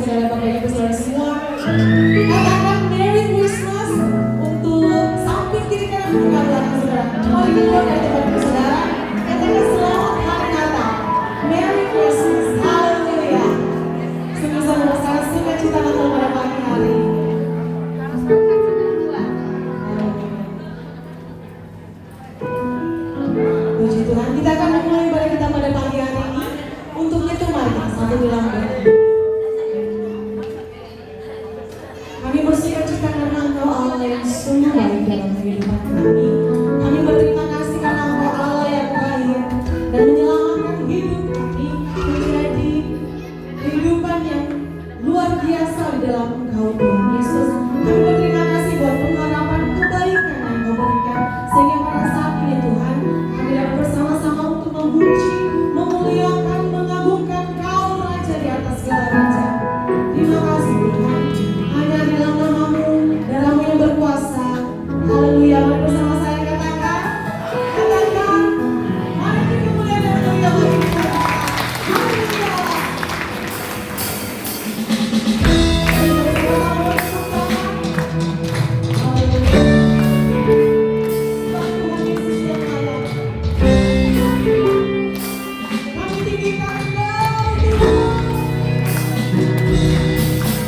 kasih oleh Bapak Ibu Saudara semua. Katakan Merry Christmas untuk samping kiri kanan muka belakang saudara. Mari keluar dari tempat duduk saudara. Katakan selamat hari Natal. Merry Christmas. Haleluya. Sungguh-sungguh sangat sukacita Natal pada pagi hari. Puji Tuhan, kita akan memulai ibadah kita pada pagi hari ini. Untuk itu mari kita satu dalam doa. Kami bersukacita karena Engkau Allah yang sungguh baik dalam kehidupan kami. Kami berterima kasih karena Engkau Allah yang baik dan menyelamatkan hidup kami menjadi kehidupan yang luar biasa di dalam Engkau Tuhan Yesus. Kami berterima kasih buat pengharapan kebaikan yang Engkau berikan sehingga pada saat ini Tuhan kami dapat bersama-sama untuk memuji, memuliakan, mengagungkan Kau Raja di atas segala raja. Terima kasih Tuhan. Hanya di dalam nama-Mu, darah-Mu yang berkuasa. Haleluya. Mari bersama saya katakan, mari kita kemuliaan dan mulia bagi Tuhan. Haleluya. Kami tinggikan Engkau Tuhan.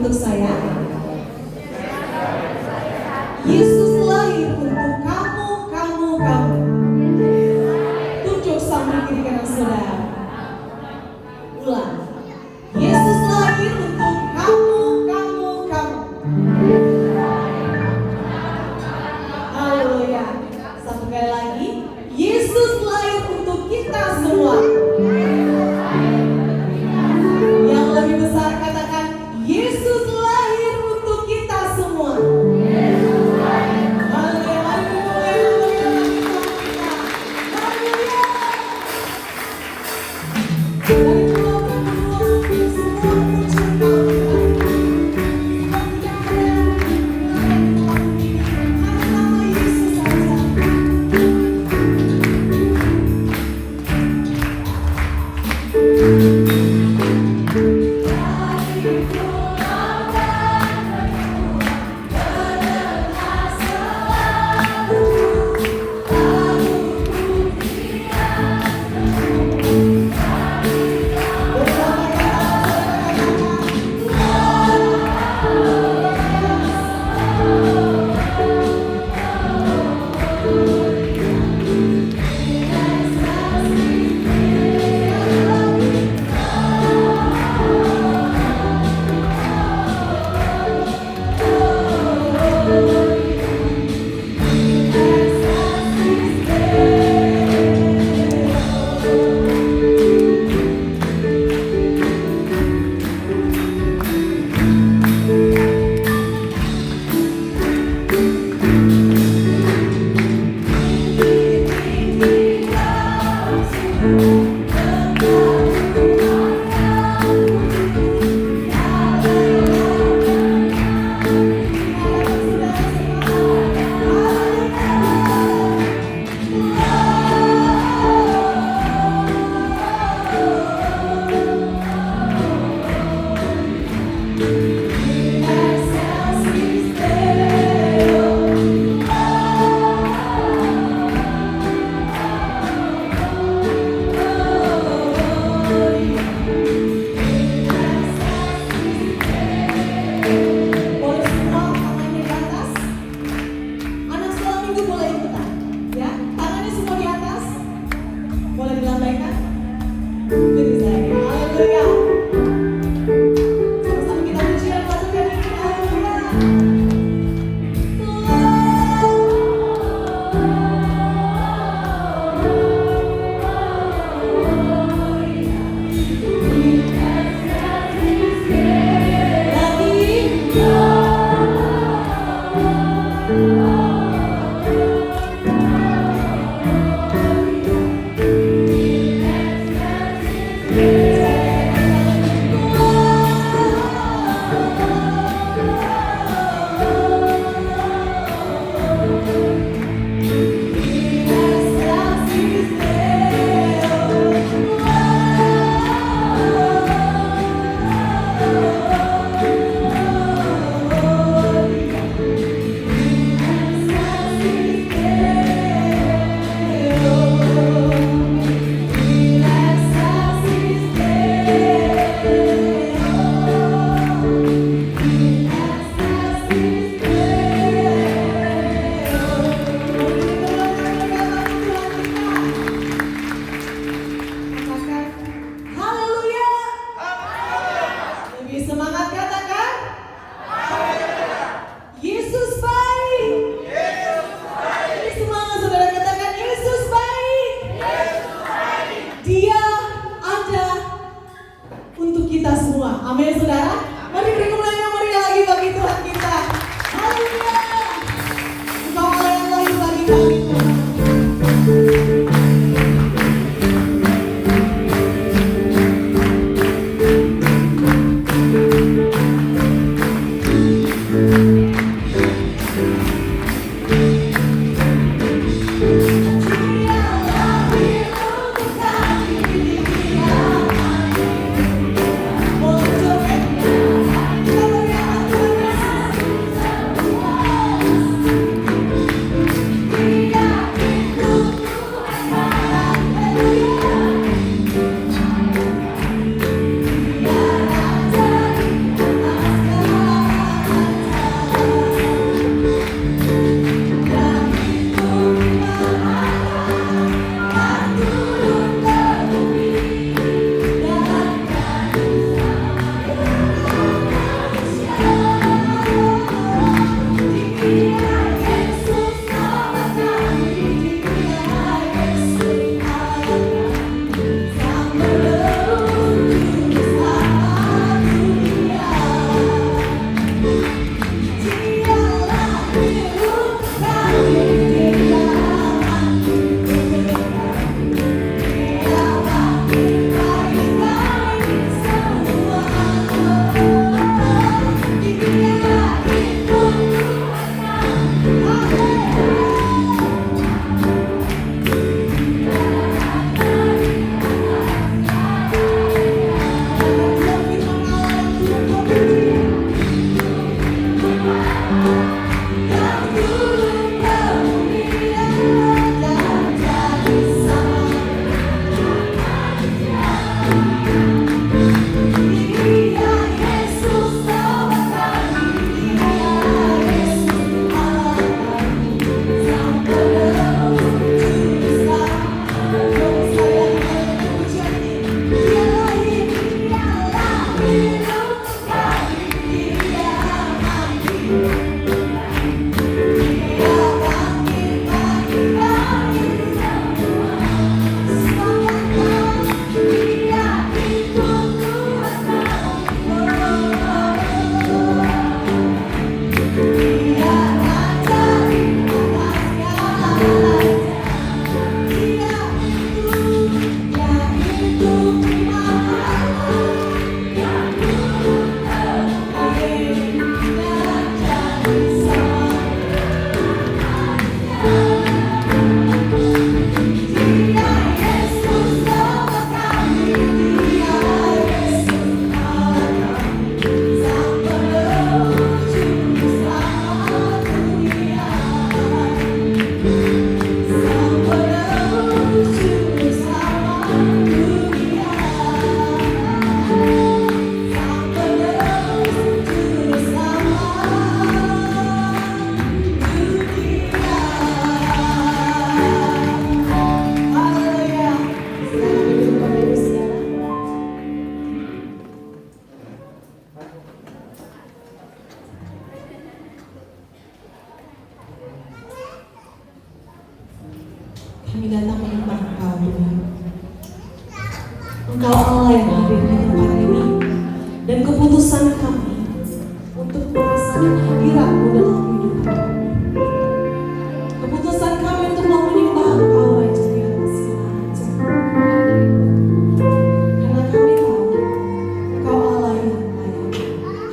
untuk saya. Yesus lahir untuk kamu, kamu, kamu. Tunjuk sambil kiri kanan saudara. Ulang. Yesus lahir untuk kamu, kamu, kamu. Haleluya. Satu kali lagi. Yesus lahir untuk kita semua. Yang lebih besar katakan, Yesus lahir untuk kita semua. Haleluya. kami datang menyembah Engkau Tuhan. Engkau Allah yang hadir di tempat ini, dan keputusan kami untuk merasakan hadirat-Mu dalam hidup kami. Keputusan kami untuk mau menyembah Engkau Raja di atas segala macam. Karena kami tahu Engkau Allah yang layak.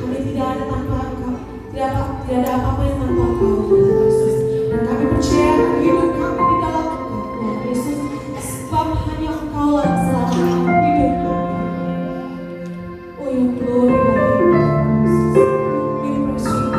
Kami tidak ada tanpa Engkau, tidak ada apa-apa yang tanpa Engkau Tuhan Yesus. Dan kami percaya hidup kami di dalam Engkau Tuhan Yesus, sebab hanya Engkau lah selama hidup kami. Oh, your glory, my Jesus. We praise you.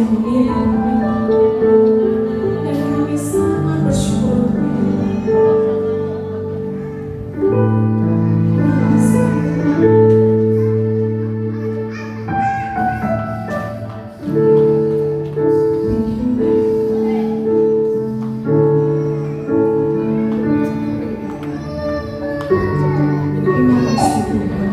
memilih kami. Dan kami sangat bersyukur. Terima kasih. Terima kasih Tuhan.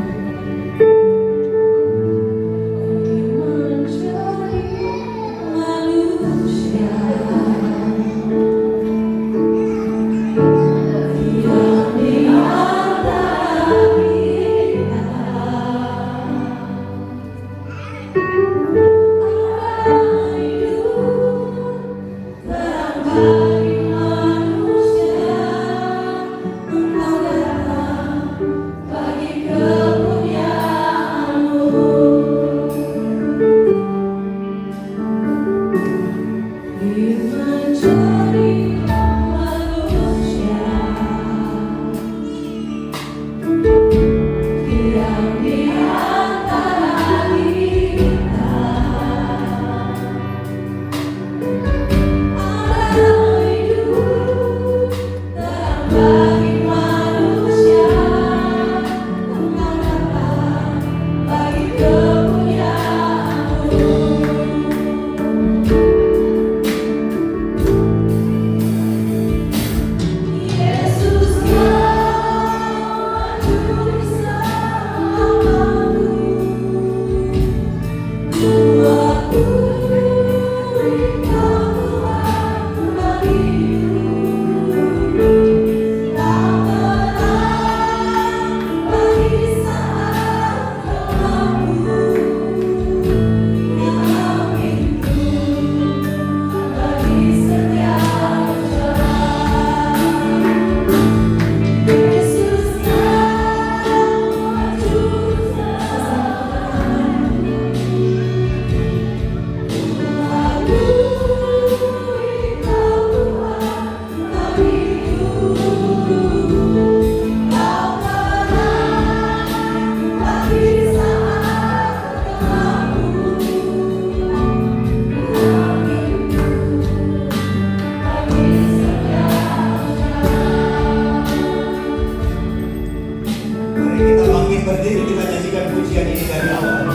Berdiri kita nyanyikan pujian ini dari awal.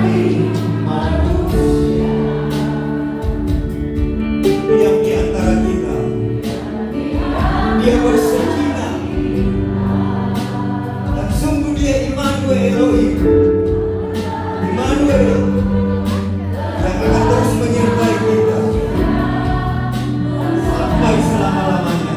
Jadi manusia yang di antara kita, dia bersekinah dan sungguh dia Immanuel Elohim, Immanuel yang akan terus menyertai kita sampai selama-lamanya.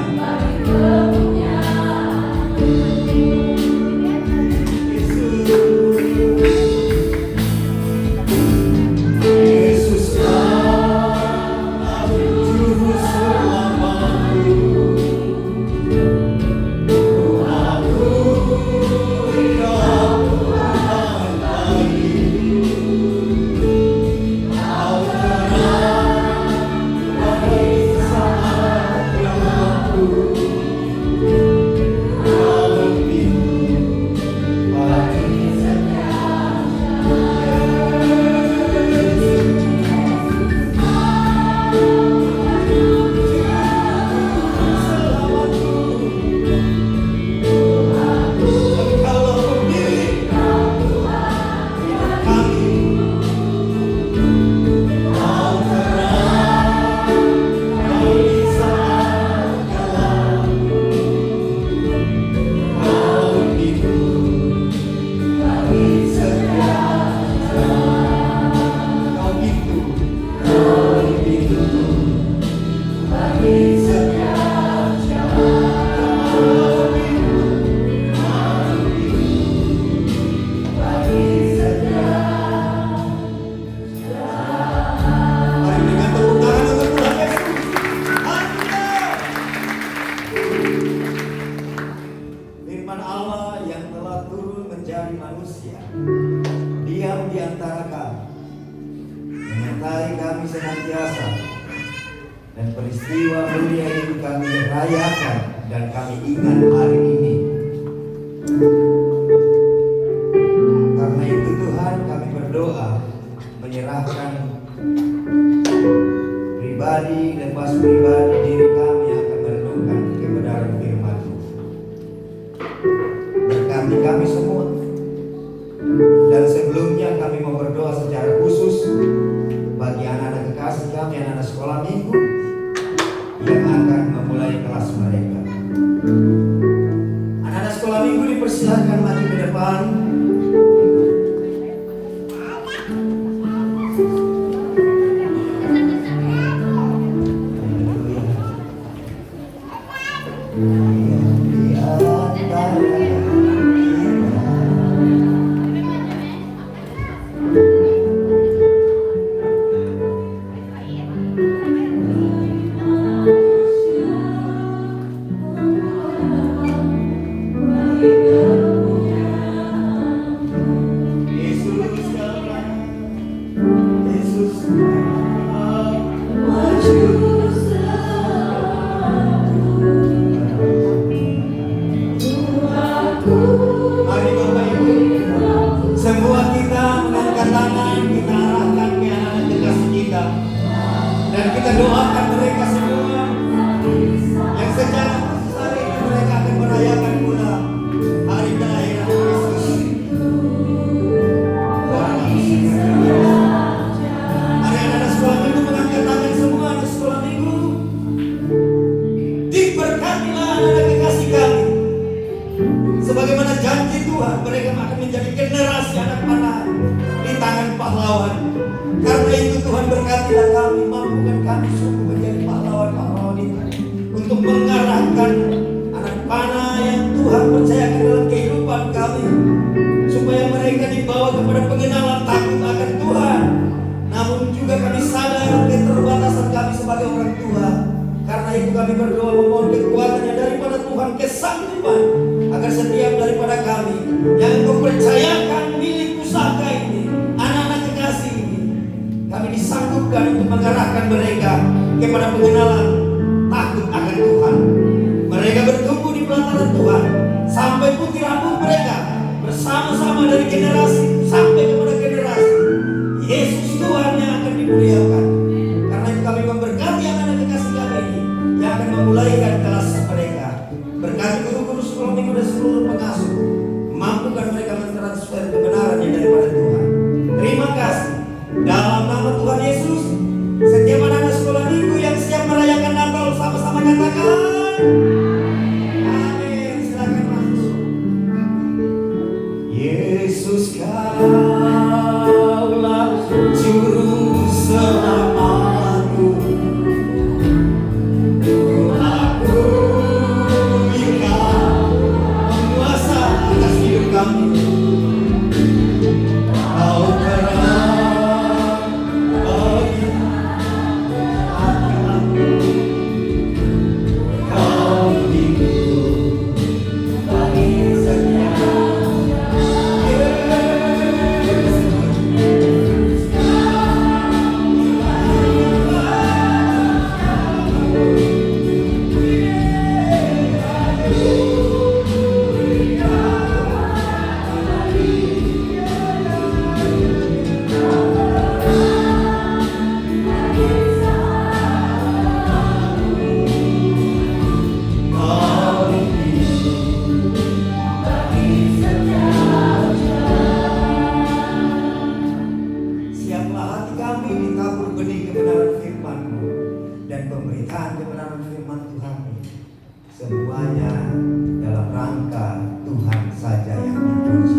senantiasa, dan peristiwa mulia itu kami rayakan dan kami ingat hari ini. Karena itu Tuhan, kami berdoa berdoa menyerahkan pribadi lepas pribadi diri kami akan merenungkan kebenaran firman-Mu. Berkati kami semua. Dan sebelumnya kami mau berdoa secara khusus bagi anak-anak kekasih kami, anak-anak sekolah minggu yang akan memulai kelas mereka. Anak-anak sekolah minggu dipersilakan maju ke depan. Sebagaimana janji Tuhan, mereka akan menjadi generasi anak panah di tangan pahlawan. Karena itu Tuhan berkatilah kami, mampukan kami sungguh menjadi pahlawan-pahlawan itu untuk mengarahkan anak panah yang Tuhan percayakan dalam kehidupan kami, supaya mereka dibawa kepada pengenalan takut akan Tuhan. Namun juga kami sadar keterbatasan kami sebagai orang tua. Karena itu kami berdoa memohon kekuatannya daripada Tuhan, kesanggupan agar setiap daripada kami yang Engkau percayakan milik pusaka ini, anak-anak kekasih ini, kami disanggupkan untuk mengarahkan mereka kepada pengenalan takut akan Tuhan. Mereka bertumbuh di pelataran Tuhan sampai putih rambut mereka bersama-sama dari generasi sampai kepada generasi. Yesus Tuhan yang akan dimuliakan. Karena itu kami memberkati anak-anak kekasih kami ini yang akan memulaikan kelas mereka. Berkati guru-guru sekolah minggu dan seluruh pengasuh, mampukan mereka mentransfer kebenaran yang daripada Tuhan. Terima kasih. Dalam nama Tuhan Yesus, setiap anak-anak sekolah minggu yang siap merayakan Natal sama-sama katakan amin. Silakan masuk. Yesus Kaulah juru selamatku. Semuanya dalam rangka Tuhan saja yang dipuji.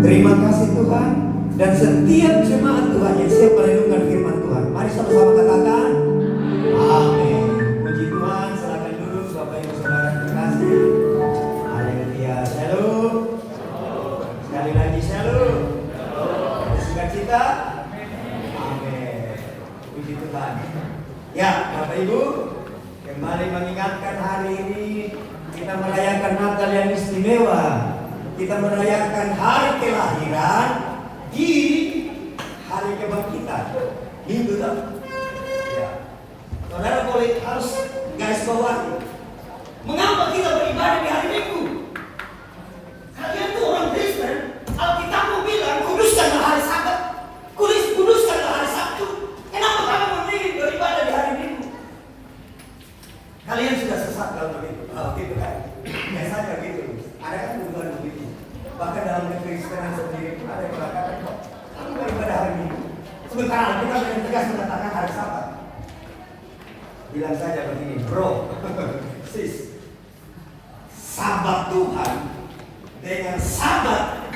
Terima kasih Tuhan. Dan setiap jemaat Tuhan yang siap merenungkan firman Tuhan, mari sama-sama katakan amin. Puji Tuhan. Silakan duduk Bapak Ibu Saudara terkasih. Haleluya. Shalom. Sekali lagi shalom. Sukacita. Amin. Puji Tuhan. Ya Bapak Ibu, kembali mengingatkan hari ini kita merayakan Natal yang istimewa. Kita merayakan hari kelahiran di hari kebangkitan. Minggu depan. Ya. Saudara boleh harus garis bawahi. Mengapa kita beribadah di hari Minggu? Kalian tuh orang Kristen, Alkitab bilang kuduskanlah hari Sabat. Sebentar, kita dengan tegas mengatakan hari Sabat. Bilang saja begini, bro, sis, Sabat Tuhan dengan Sabat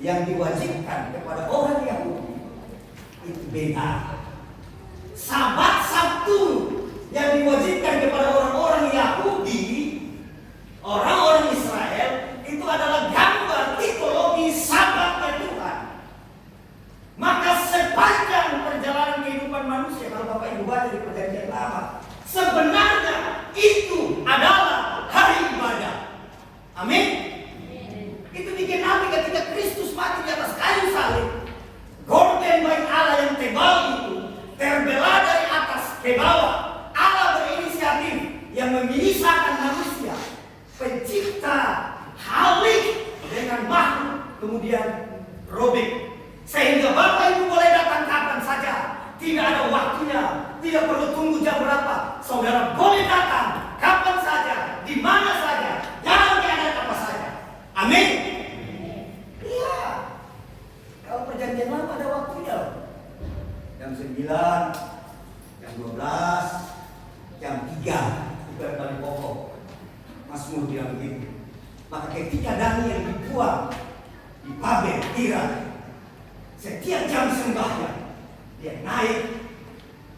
yang diwajibkan kepada orang Yahudi itu beda. Sabat Sabtu yang diwajibkan kepada orang-orang Yahudi, orang-orang Israel, itu adalah gambar tipologi Sabatnya Tuhan. Maka sepanjang perjalanan kehidupan manusia, kalau Bapak Ibu baca di Perjanjian Lama, sebenarnya itu adalah hari ibadah. Amin. Itu digenapi ketika Kristus mati di atas kayu salib. Gorden baik Allah yang tebal itu terbelah dari atas ke bawah. Allah berinisiatif yang memisahkan manusia, pencipta halik dengan makhluk, kemudian robek. Sehingga Bapak Ibu boleh datang kapan saja, tidak ada waktunya, tidak perlu tunggu jam berapa. Saudara boleh datang kapan saja, di mana saja, dalam keadaan apa saja. Amin. Iya. Kalau perjanjian lama ada waktunya. Jam 9, jam 12, jam 3 itu yang paling pokok. Mazmur bilang begitu. Maka ketika Daniel dibuang di Babel, Irak, setiap jam sembahnya dia naik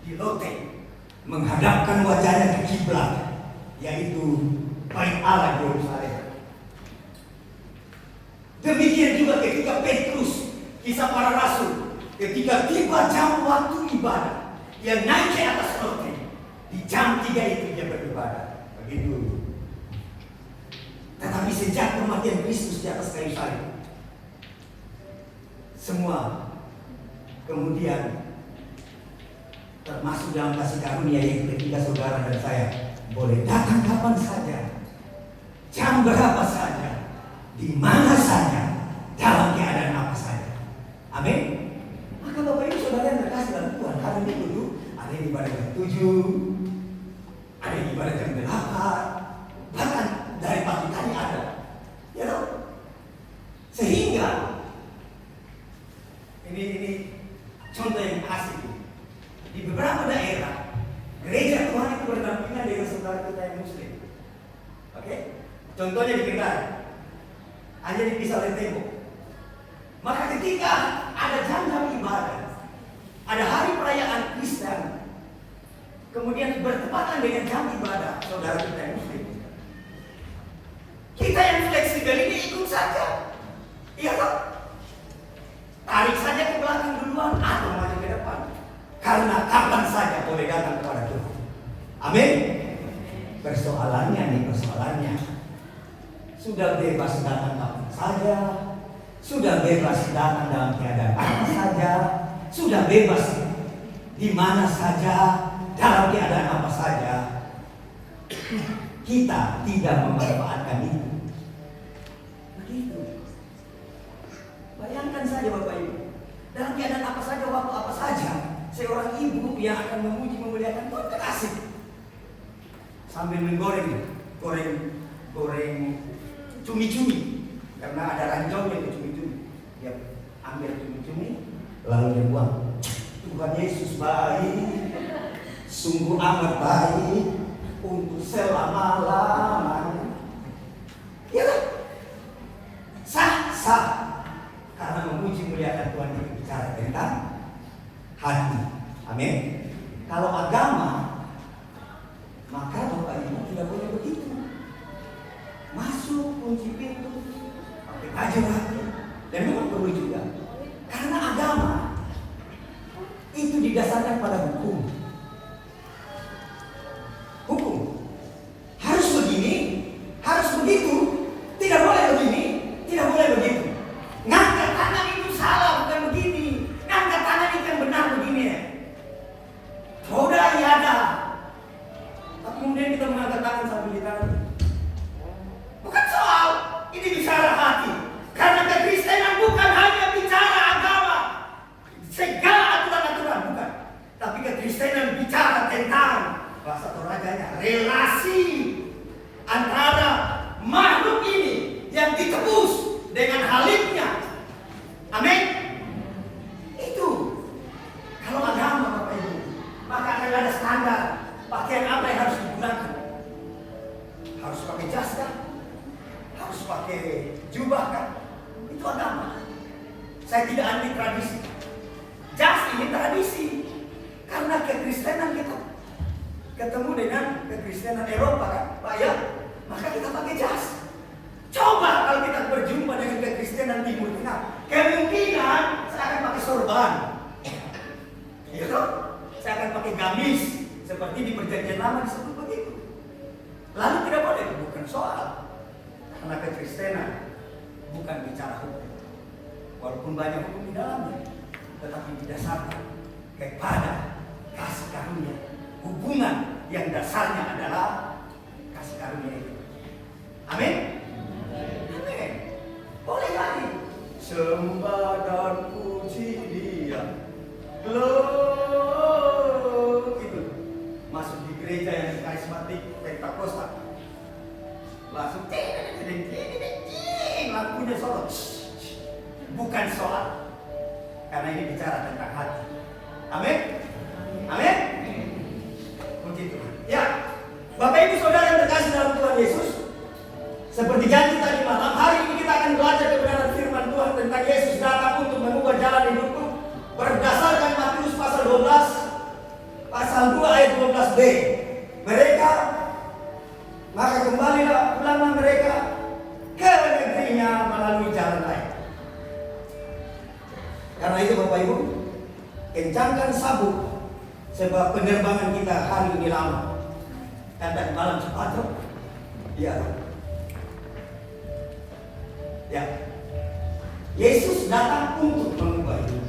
di loteng menghadapkan wajahnya ke kiblat, yaitu bait Allah di Yerusalem. Demikian juga ketika Petrus, kisah para rasul, ketika tiba jam waktu ibadah, dia naik ke atas loteng. Di jam 3 itu dia beribadah. Begitu. Tetapi sejak kematian Kristus di atas kayu salib, semua kemudian termasuk dalam kasih karunia yang ketika saudara dan saya boleh datang kapan saja, jam berapa saja, di mana saja, dalam keadaan apa saja. Amin. Maka Bapak Ibu saudara yang terkasih dalam Tuhan, hari Minggu itu ada yang ibadah jam 7, ada yang ibadah jam 8, bahkan dari pagi tadi ada. Ya tahu? Sehingga ini contoh yang asik. Di beberapa daerah gereja Tuhan itu berdampingan dengan saudara kita yang muslim. Oke? Contohnya di Kendari, hanya dipisah oleh tembok. Maka ketika ada jam-jam ibadah, ada hari perayaan Kristen, kemudian bertepatan dengan jam ibadah saudara kita yang muslim, kita yang fleksibel ini ikut saja. Iya toh? Tarik saja ke belakang duluan atau maju ke depan. Karena kapan saja boleh datang kepada Tuhan. Amin. Persoalannya sudah bebas datang kapan saja, sudah bebas datang dalam keadaan apa saja, sudah bebas di mana saja, dalam keadaan apa saja. Kita tidak memanfaatkan itu. Begitu. Bayangkan saja Bapak Ibu, dalam keadaan apa saja, waktu apa saja, seorang ibu yang akan memuji memuliakan Tuhan kan asik. Sambil menggoreng cumi-cumi, karena ada ranjaunya itu cumi-cumi. Dia ambil cumi-cumi, lalu dia buang. Tuhan Yesus baik, sungguh amat baik untuk selama-lamanya. Ya kan? Sah. Karena memuji muliakan Tuhan itu bicara tentang hati. Amin. Kalau agama, maka Bapak Ibu tidak boleh begitu. Masuk kunci pintu, pakai baju rapi, dan memang perlu juga. Karena agama itu didasarkan pada hukum. Harus begini, harus begitu. Tidak boleh begini, tidak boleh begitu. Ngangkat tangan itu salah, bukan begini. Ngangkat tangan itu yang benar begini. Roda ya ada. Tapi kemudian kita mengangkat tangan sambil ditarik. Bukan soal, ini bicara hati. Karena kekristenan bukan hanya bicara agama, segala aturan-aturan, bukan. Tapi kekristenan ketemu dengan kekristenan Eropa kan, Pak ya, maka kita pakai jas. Coba kalau kita berjumpa dengan kekristenan Timur Tengah, kemungkinan saya akan pakai sorban, gitu. Saya akan pakai gamis, seperti di Perjanjian Lama disebut begitu. Lalu tidak boleh, bukan soal, karena kekristenan bukan bicara hukum, walaupun banyak hukum di dalamnya, tetapi didasarkan kepada kasih karunia, hubungan yang dasarnya adalah kasih karunia itu. Amin. Amin. Boleh lagi. Sembah dan puji Dia. Gitu. Masuk di gereja yang karismatik Pentakosta. Langsung lampunya sorot. Bukan soal. Karena ini bicara tentang hati. Amin. Amin. Puji Tuhan. Ya, Bapak Ibu Saudara yang terkasih dalam Tuhan Yesus, seperti janji tadi malam, hari ini kita akan belajar kebenaran firman Tuhan tentang Yesus datang untuk mengubah jalan hidupku berdasarkan Matius pasal 12, pasal 2 ayat 12b. Mereka, maka kembalilah pulanglah mereka ke negerinya melalui jalan lain. Karena itu Bapak Ibu, kencangkan sabuk, sebab penerbangan kita hari ini lama. Dan tadi malam cepat tuh. Iya. Ya. Yesus datang untuk mengubah hidup.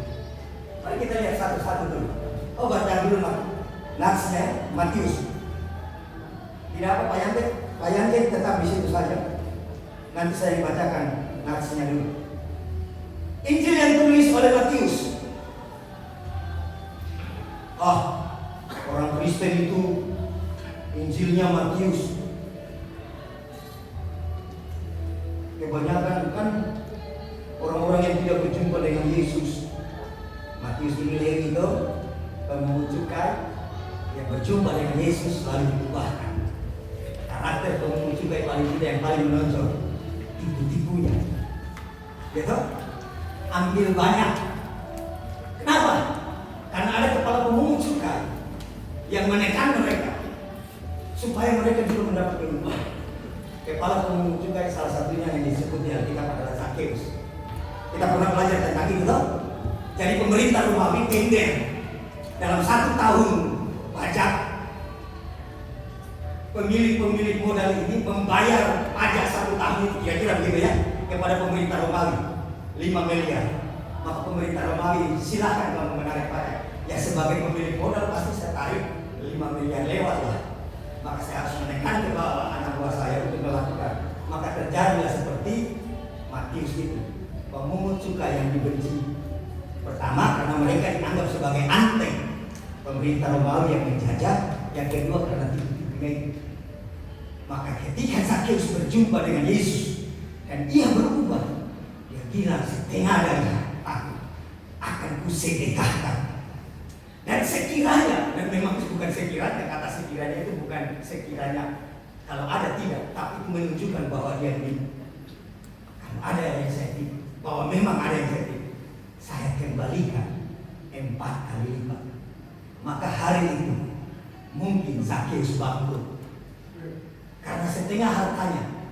Mari kita lihat satu-satu dulu. Oh, baca dulu natsnya Matius. Tidak apa Pak Yanti tetap di situ saja. Nanti saya bacakan natsnya dulu. Injil yang tulis oleh Matius. Orang Kristen itu Injilnya Matius. Kebanyakan kan orang-orang yang tidak berjumpa dengan Yesus. Matius ini itu pemungut cukai yang berjumpa dengan Yesus lalu diubahkan. Karakter pemungut cukai paling tidak yang paling menonjol, tipu-tipunya. Gitu? Ambil banyak. Kenapa? Karena ada kepala pemungut cukai yang menekan mereka supaya mereka juga mendapat kehidupan. Kepala pemungut cukai salah satunya yang disebut di Alkitab adalah Zakheus. Kita pernah belajar tentang itu, toh? Jadi pemerintah Romawi tender dalam 1 tahun pajak. Pemilik modal ini membayar pajak 1 tahun itu kira-kira begitu ya kepada pemerintah Romawi 5 miliar. Maka pemerintah Romawi silakan kalau menarik pajak. Ya sebagai pemilik modal pasti saya tarik 5 miliar lewat lah. Maka saya harus menekan ke bawah anak buah saya untuk melakukan. Maka terjadilah seperti Matius itu, pemungut cukai yang dibenci. Pertama karena mereka dianggap sebagai anteng pemerintah Romawi yang menjajah. Yang kedua karena tipu-tipunya itu. Maka ketika Zakheus berjumpa dengan Yesus dan ia berubah, dia bilang setengah dari aku akan kusedekahkan. Dan sekiranya, dan memang bukan sekiranya, kata sekiranya itu bukan sekiranya kalau ada tidak, tapi itu menunjukkan bahwa dia tipu. Kalau ada yang saya tipu, bahwa memang ada yang saya tipu, saya kembalikan 4 kali lipat. Maka hari itu mungkin Zakheus bangkrut karena setengah hartanya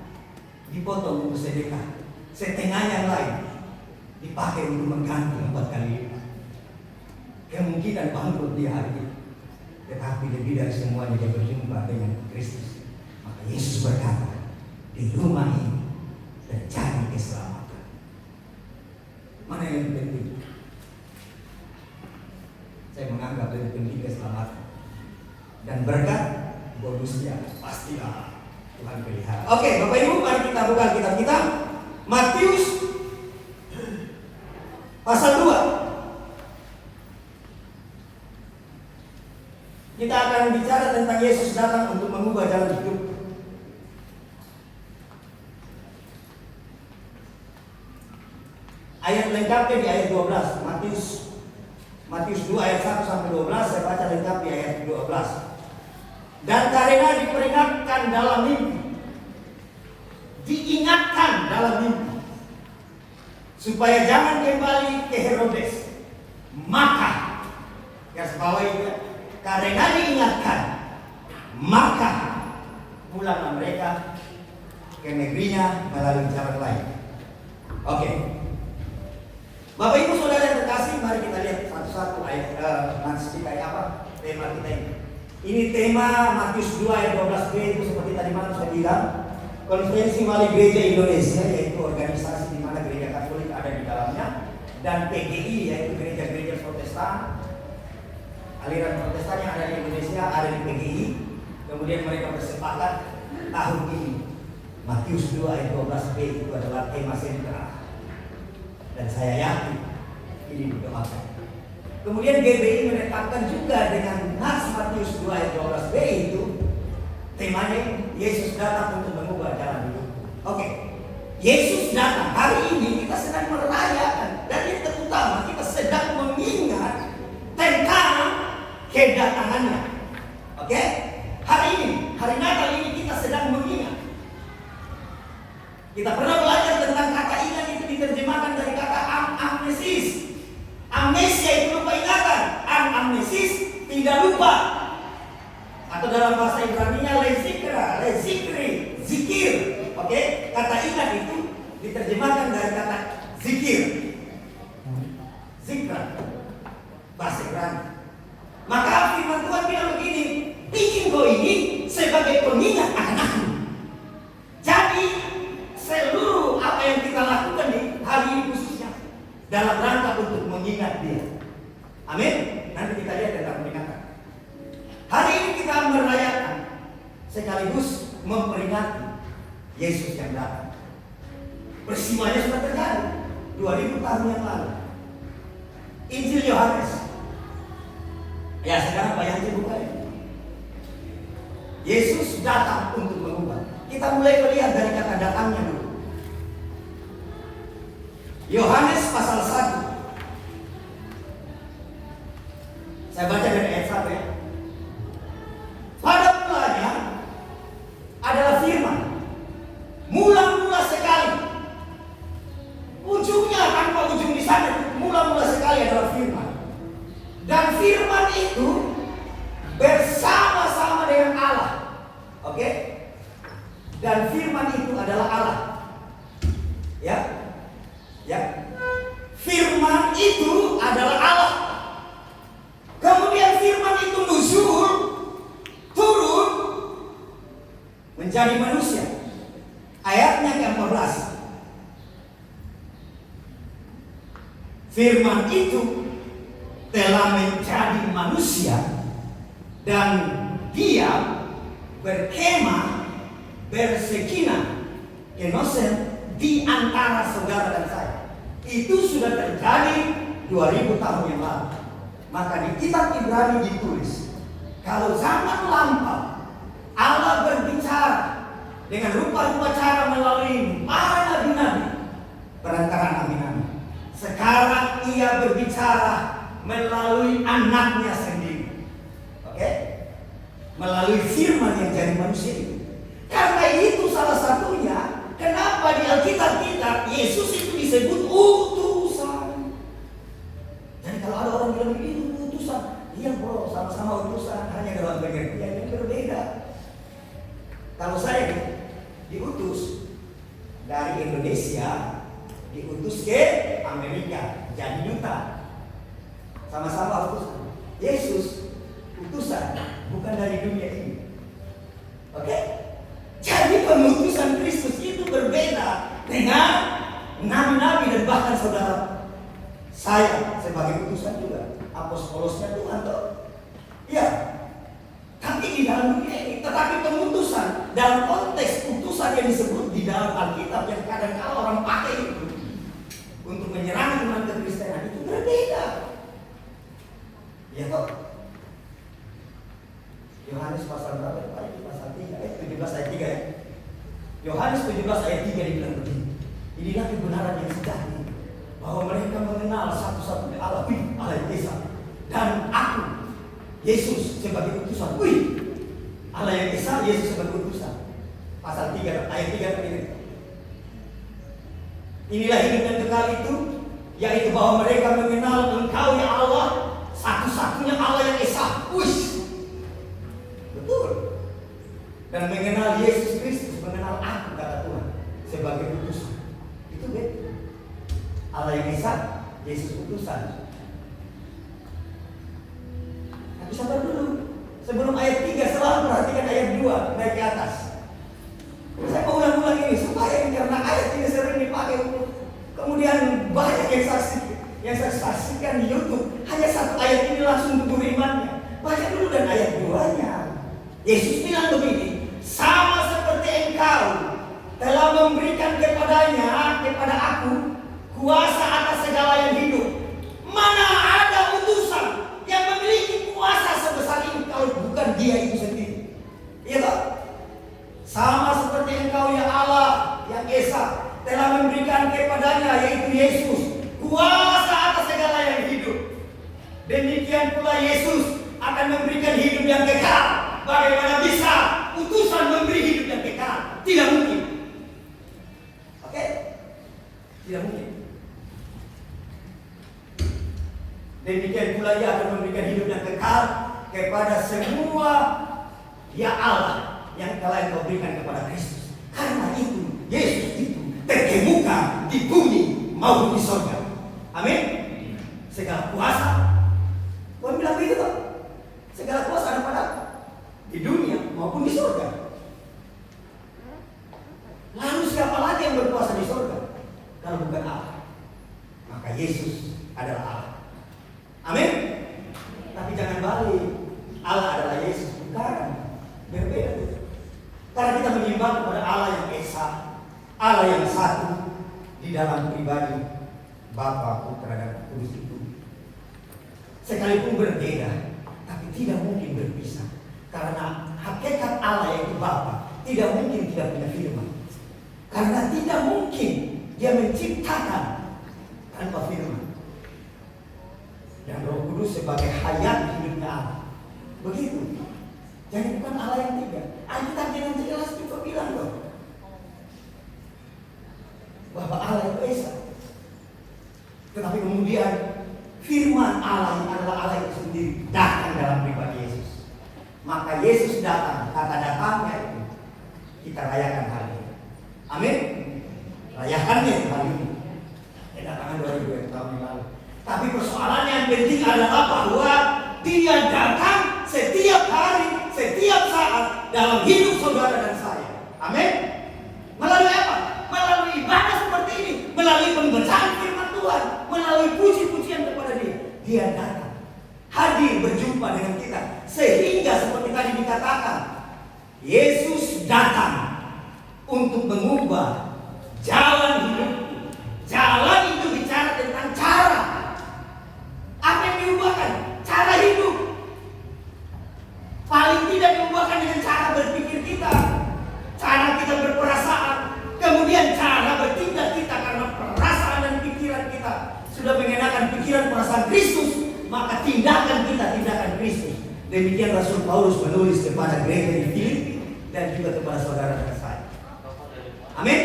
dipotong untuk sedekah, setengah yang lain dipakai untuk mengganti 4 kali lipat. Kemungkinan bangkrut dia hari ini, tetapi lebih dari semuanya dia berjumpa dengan Kristus. Maka Yesus berkata, di rumah ini terjadi keselamatan. Mana yang lebih penting? Saya menganggap lebih penting keselamatan dan berkat. Bonusnya pastilah Tuhan pelihara. Oke, Bapak Ibu, mari kita buka kitab kita Matius pasal 2. Kita akan bicara tentang Yesus datang untuk mengubah jalan hidup. Ayat lengkapnya di ayat 12. Matius 2 ayat 1 sampai 12. Saya baca lengkap di ayat 12. Dan karena diperingatkan dalam mimpi, diingatkan dalam mimpi, supaya jangan kembali ke Herodes, maka garis bawah itu, karena diingatkan, maka pulanglah mereka ke negerinya melalui jalan lain. Oke. Bapak Ibu Saudara yang terkasih, mari kita lihat satu-satu ayat kayak apa tema kita ini. Ini tema Matius 2 ayat 12b itu seperti tadi malam saya bilang, Konferensi Wali Gereja Indonesia, yaitu organisasi di mana gereja Katolik ada di dalamnya, dan PGI yaitu gereja-gereja Protestan, aliran Protestan yang ada di Indonesia ada di PGI. Kemudian mereka bersepakat tahun ini Matius 2 ayat 12b itu adalah tema sentral. Dan saya yakin ini didoakan. Kemudian GBI menetapkan juga dengan nas Matius 2 ayat 12b itu temanya Yesus datang untuk mengubah jalan hidup. Oke. Yesus datang. Hari ini kita sedang merayakan, dan yang terutama kita sedang mengingat tentang kedatangannya. Oke? Hari ini, hari Natal ini kita sedang mengingat. Kita pernah belajar tentang kata ingat, itu diterjemahkan dari kata amnesis. Amnesia itu lupa ingatan, amnesis tidak lupa. Atau dalam bahasa Ibrani-nya lezikri, zikir. Oke? Kata ingat itu diterjemahkan dari kata zikir. Zikra. Bahasa Ibrani. Maka firman Tuhan bilang begini, bikin kau ini sebagai pengingat akan aku. Jadi seluruh apa yang kita lakukan di hari ini khususnya dalam rangka untuk mengingat Dia. Amin. Nanti kita lihat tentang peringatan. Hari ini kita merayakan sekaligus memperingati Yesus yang datang. Peristiwanya sudah terjadi 2000 tahun yang lalu. Injil Yohanes. Ya, sekarang Pak Yanti buka ya. Yesus datang untuk mengubah. Kita mulai melihat dari kata datangnya dulu. Yohanes pasal 1. Saya baca dari ayat 1 ya. Pada mulanya adalah firman. Mula-mula sekali. Ujungnya tanpa ujung di sana. Mula-mula sekali adalah firman. Dan firman itu bersama-sama dengan Allah. Oke? Dan firman itu adalah Allah. Ya? Ya. Firman itu adalah Allah. Kemudian firman itu nuzul, turun menjadi manusia. Ayatnya ke-14. Firman itu telah menjadi manusia dan Dia berkemah, bersekinah, kenosen di antara saudara dan saya. Itu sudah terjadi 2000 tahun yang lalu. Maka di kitab Ibrani ditulis, kalau zaman lampau Allah berbicara dengan rupa-rupa cara melalui para nabi-nabi, perantara nabi-nabi. Sekarang Ia berbicara melalui anaknya sendiri. Oke? Melalui firman yang jadi manusia itu. Karena itu salah satunya kenapa di Alkitab kita Yesus itu disebut utusan. Jadi kalau ada orang bilang itu utusan, iya bro, sama-sama utusan, hanya dalam pengertian yang berbeda. Kalau saya diutus dari Indonesia, diutus ke Amerika, jadi duta, sama-sama utusan. Yesus utusan, bukan dari dunia ini. Oke? Jadi pengutusan Kristus itu berbeda dengan nabi-nabi dan bahkan saudara saya sebagai utusan juga, apostolosnya Tuhan toh. Iya. Tapi di dalam dunia ini, tetapi pengutusan dalam konteks utusan yang disebut di dalam Alkitab yang kadang-kadang orang pakai itu untuk menyerang iman kekristenan itu berbeda. Ya toh. Yohanes pasal berapa? Pasal 3, 17 ayat 3 ya. Yohanes 17 ayat 3 dibilang begini. Inilah kebenaran yang sejati, bahwa mereka mengenal satu-satunya Allah, Allah yang Esa, dan aku, Yesus sebagai utusan. Allah yang Esa, Yesus sebagai utusan. Pasal 3 ayat 3 begini. Inilah hidup yang kekal itu, yaitu bahwa mereka mengenal Engkau ya Allah, satu-satunya Allah yang Esa. Betul. dan mengenal Yesus Kristus, mengenal aku kata Tuhan sebagai utusan. Itu beda. Allah yang Esa, Yesus utusan. Tapi sabar dulu. Sebelum ayat 3 selalu perhatikan ayat 2 naik ke atas. Saya mau ulang-ulang ini supaya karena ayat ini sering dipakai untuk kemudian banyak yang saya saksikan di YouTube. Hanya satu ayat ini langsung gugur imannya. Baca dulu dan ayat 2-nya. Yesus bilang begini, sama seperti engkau telah memberikan kepada aku kuasa atas segala yang hidup. Mana ada utusan yang memiliki kuasa sebesar ini kalau bukan dia itu sendiri? Iya toh? Sama seperti engkau ya Allah yang Esa telah memberikan kepadanya yaitu Yesus kuasa atas segala yang hidup. Demikian pula Yesus akan memberikan hidup yang kekal. Bagaimana bisa utusan memberi hidup yang kekal? Tidak mungkin. Oke? Tidak mungkin. Demikian pula Ia akan memberikan hidup yang kekal kepada semua ya Allah yang telah Engkau berikan kepada Kristus. Karena itu Yesus itu terkemuka di bumi maupun di surga. Amin. Segala kuasa, Tuhan bilang begitu toh. Segala kuasa ada pada di dunia maupun di surga. Lalu siapa lagi yang berkuasa di surga kalau bukan Allah? Maka Yesus adalah Allah. Amin. Tapi jangan balik. Allah adalah Yesus, bukan. Berbeda. Karena kita menyembah kepada Allah yang Esa, Allah yang satu di dalam pribadi Bapa, Putra dan Kudus itu. Sekalipun berbeda, tapi tidak mungkin berpisah. Karena hakikat Allah yaitu Bapa tidak mungkin tidak punya firman. Karena tidak mungkin Dia menciptakan tanpa firman. Dan Roh Kudus sebagai hayat hidupnya Allah. Begitu. Jadi bukan Allah yang tiga. Alkitab dengan jelas juga bilang loh bahwa Allah itu Esa. Tetapi kemudian firman Allah yang adalah Allah itu sendiri datang dalam pribadi Yesus. Maka Yesus datang, kata datangnya itu kita rayakan hari ini. Amin. Rayakannya hari ini. Kedatangan 2000 tahun yang lalu. Tapi persoalannya yang penting adalah bahwa Dia datang setiap hari, setiap saat dalam hidup saudara dan saya. Amin. Melalui apa? Melalui ibadah seperti ini, melalui pembacaan firman Tuhan, melalui puji-pujian kepada Dia. Dia datang, hadir berjumpa dengan kita, sehingga seperti tadi dikatakan, Yesus datang untuk mengubah jalan hidup. Jalan itu bicara tentang cara. Apa yang diubahkan? Cara hidup. Paling tidak diubahkan dengan cara berpikir kita, cara kita berperasaan, kemudian cara bertindak kita, karena perasaan dan pikiran kita sudah mengenakan pikiran perasaan Kristus, maka tindakan kita tindakan Kristus. Demikian Rasul Paulus menulis kepada gereja di Filipi dan juga kepada saudara dan saya. Amin.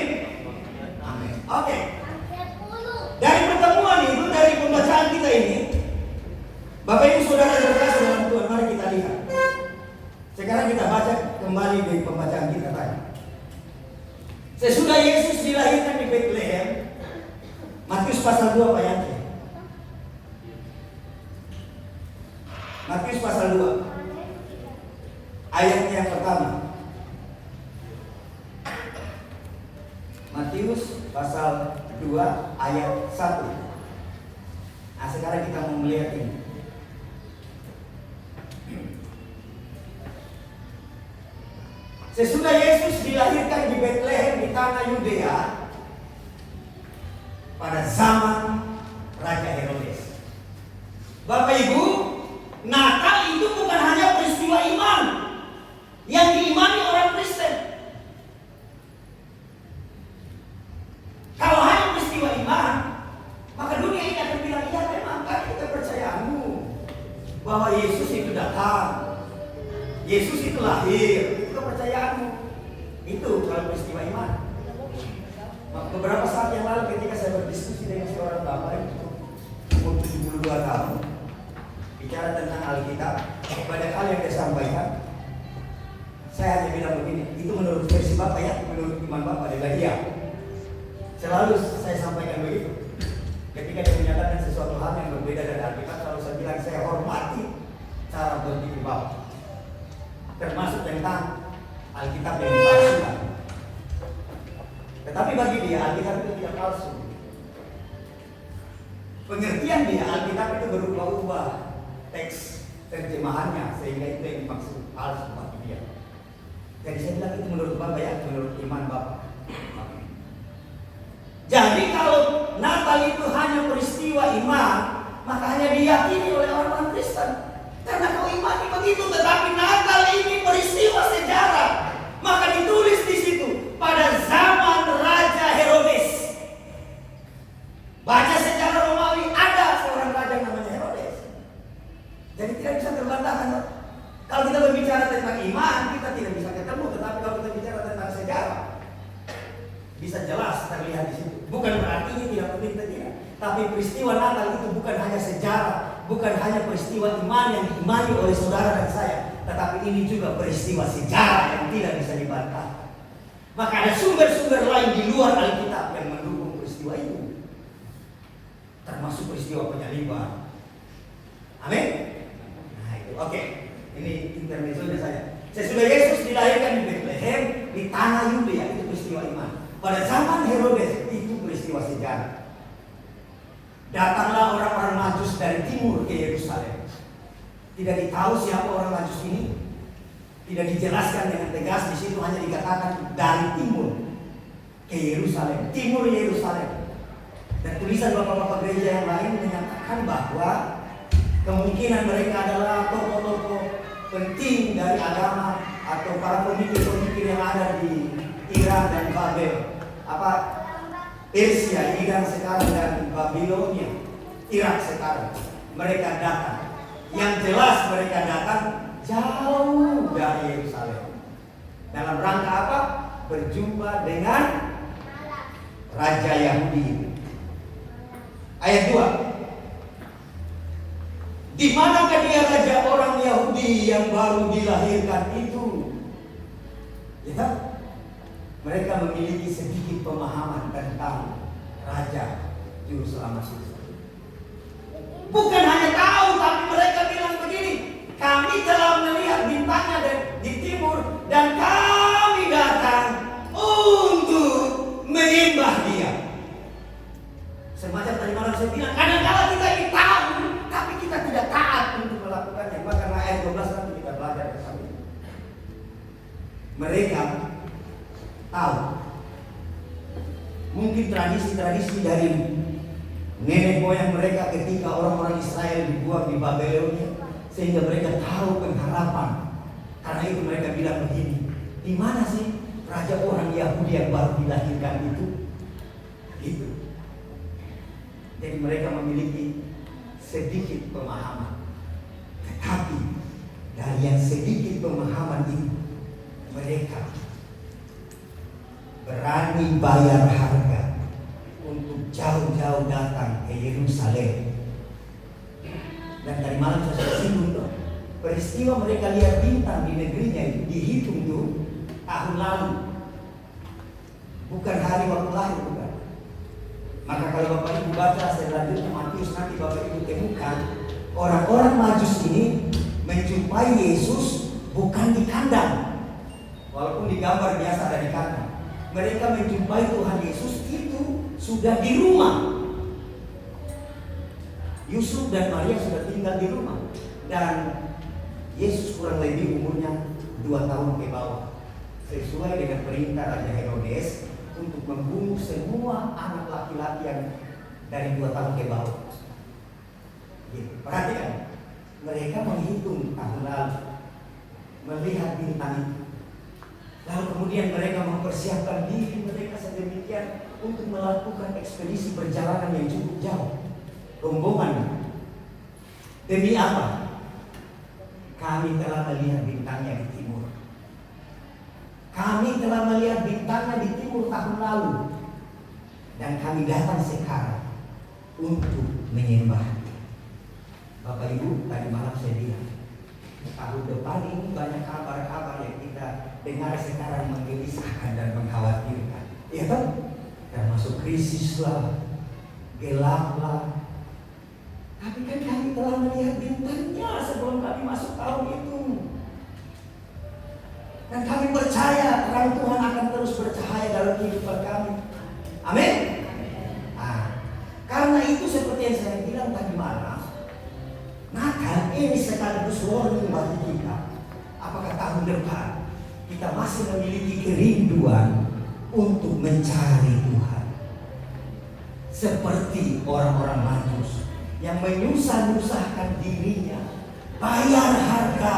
Amin. Oke. Dari pertemuan itu, dari pembacaan kita ini, Bapak Ibu Saudara terkasih dalam Tuhan, mari kita lihat. Sekarang kita baca kembali dari pembacaan kita tadi. Sesudah Yesus dilahirkan di Bethlehem, Matius pasal 2 ayatnya. Matius pasal 2 ayatnya yang pertama. Matius pasal 2 ayat 1. Nah, sekarang kita mau melihat ini. Sesudah Yesus dilahirkan di Bethlehem di tanah Yudea pada zaman Raja Herodes. Bapak Ibu, Natal itu bukan hanya peristiwa iman yang diimani orang Kristen. Kalau hanya peristiwa iman, maka dunia ini akan bilang, iya memang kan kita percayamu bahwa Yesus itu datang, Yesus itu lahir. Kepercayaanmu itu kalau peristiwa iman. Beberapa saat yang lalu ketika saya berdiskusi dengan seorang bapak itu umur 72 tahun, bicara tentang Alkitab, banyak hal yang dia sampaikan. Saya hanya bilang begini, itu menurut versi Bapak ya, menurut iman Bapak. Dia bilang iya. Selalu saya sampaikan begitu. Ketika dia menyatakan sesuatu hal yang berbeda dari Alkitab, selalu saya bilang saya hormati cara berpikir Bapak, termasuk tentang Alkitab yang dipalsukan. Tetapi bagi dia Alkitab itu tidak palsu. Pengertian dia Alkitab itu berubah-ubah teks terjemahannya, sehingga itu yang dimaksud palsu bagi dia. Jadi saya bilang itu menurut Bapak ya, menurut iman Bapak. Jadi kalau Natal itu hanya peristiwa iman, maka hanya diyakini oleh orang-orang Kristen. Karena kau imani begitu, tetapi Natal ini peristiwa sejarah. Maka ditulis di situ pada zaman Raja Herodes. Baca sejarah Romawi, ada seorang raja namanya Herodes. Jadi tidak bisa terbantahkan. Kalau kita berbicara tentang iman, kita tidak bisa ketemu. Tetapi kalau kita bicara tentang sejarah, bisa jelas terlihat di situ. Bukan berarti ini tidak penting, tidak. Tapi peristiwa Natal itu bukan hanya sejarah, bukan hanya peristiwa iman yang diimani oleh saudara dan saya, tetapi ini juga peristiwa sejarah yang tidak bisa dibantah. Maka ada sumber-sumber lain di luar Alkitab yang mendukung peristiwa itu, termasuk peristiwa penyaliban. Amin. Nah itu oke. Ini intermezzonya saya. Sesudah Yesus dilahirkan di Bethlehem di tanah Yudea, itu peristiwa iman. Pada zaman Herodes itu peristiwa sejarah. Datanglah orang-orang Majus dari timur ke Yerusalem. Tidak ditahu siapa orang Majus ini. Tidak dijelaskan dengan tegas, di situ hanya dikatakan dari timur ke Yerusalem, timur Yerusalem. Dan tulisan bapak-bapak gereja yang lain menyatakan bahwa kemungkinan mereka adalah tokoh-tokoh penting dari agama atau para pemikir-pemikir yang ada di Iran dan Babel, Persia, Iran sekarang, dan Babilonia, Irak sekarang. Mereka datang. Yang jelas mereka datang jauh dari Yerusalem. Dalam rangka apa? Berjumpa dengan Raja Yahudi. Ayat 2. Di manakah dia raja orang Yahudi yang baru dilahirkan itu? Ya, mereka memiliki sedikit pemahaman tentang Raja Juru Selamat itu. Bukan hanya tahu, tapi mereka bilang begini, kami telah melihat bintangnya di timur dan kami datang untuk menyembah dia. Semacam tadi malam saya bilang, kadang-kadang kita ini tahu, tapi kita tidak taat untuk melakukannya. Maka ayat 12 nanti kita belajar bersama. Mereka tahu mungkin tradisi-tradisi dari nenek moyang mereka ketika orang-orang Israel dibuang di Babilonia, sehingga mereka tahu pengharapan. Karena itu mereka bilang begini, di mana sih raja orang Yahudi yang baru dilahirkan itu? Itu. Jadi mereka memiliki sedikit pemahaman. Tetapi dari yang sedikit pemahaman itu, mereka berani bayar harga untuk jauh-jauh datang ke Yerusalem. Dan dari malam saya sudah singgung tuh, peristiwa mereka lihat bintang di negerinya itu dihitung tuh tahun lalu, bukan hari waktu lahir, bukan. Maka kalau Bapak Ibu baca selanjutnya Matius, nanti Bapak Ibu temukan orang-orang Majus ini menjumpai Yesus bukan di kandang, walaupun di gambar biasa ada di kandang. Mereka menjumpai Tuhan Yesus itu sudah di rumah. Yusuf dan Maria sudah tinggal di rumah, dan Yesus kurang lebih umurnya 2 tahun ke bawah, sesuai dengan perintah Raja Herodes untuk membunuh semua anak laki-laki yang dari 2 tahun ke bawah. Perhatikan, mereka menghitung tahun lalu, melihat bintang itu. Lalu kemudian mereka mempersiapkan diri mereka sedemikian untuk melakukan ekspedisi perjalanan yang cukup jauh. Rombongan. Demi apa? Kami telah melihat bintangnya di timur. Kami telah melihat bintangnya di timur tahun lalu. Dan kami datang sekarang untuk menyembah. Bapak Ibu, tadi malam saya bilang, tahun depan ini banyak kabar-kabar yang kita dengar sekarang menggelisahkan dan mengkhawatirkan. Ya kan? Termasuk krisis lah, gelap lah. Tapi kan kami telah melihat bintangnya sebelum kami masuk tahun itu. Dan kami percaya terang Tuhan akan terus bercahaya dalam kehidupan kami. Amin. Karena itu seperti yang saya bilang tadi malam, maka ini sekaligus warning bagi kita. Apakah tahun depan kita masih memiliki kerinduan untuk mencari Tuhan? Seperti orang-orang Majus yang menyusah-nyusahkan dirinya, bayar harga,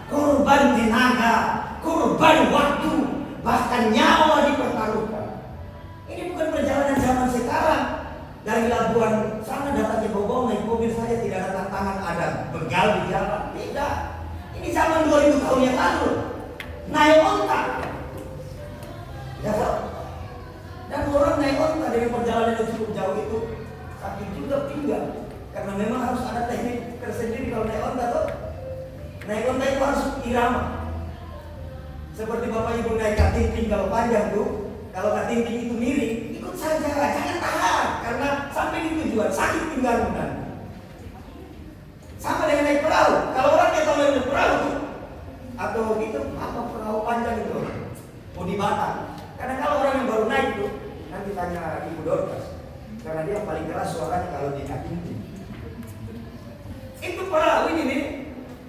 korban tenaga, korban waktu, bahkan nyawa dipertaruhkan. Ini bukan perjalanan zaman sekarang. Dari Labuan sana datang ke Bogor naik mobil saja tidak ada tantangan, ada begal di jalan. Tidak. Ini zaman 2000 tahun yang lalu. Naik onta. Ya kan? Dan orang naik onta dari perjalanan yang cukup jauh itu sakit juga pinggang. Karena memang harus ada teknik tersendiri kalau naik onta tuh. Naik onta itu harus irama. Seperti Bapak Ibu naik katingting kalau panjang tuh, kalau katingting itu miring, ikut saja, jangan tahan. Karena sampai di tujuan sakit pinggang dan sama dengan naik perahu. Kalau orang yang tahu naik perahu tuh, atau gitu apa perahu panjang itu mau dibakar. Karena kalau orang yang baru naik tuh, nanti tanya Ibu Dorcas, karena dia paling keras suaranya kalau di katingting. Itu perahu ini nih,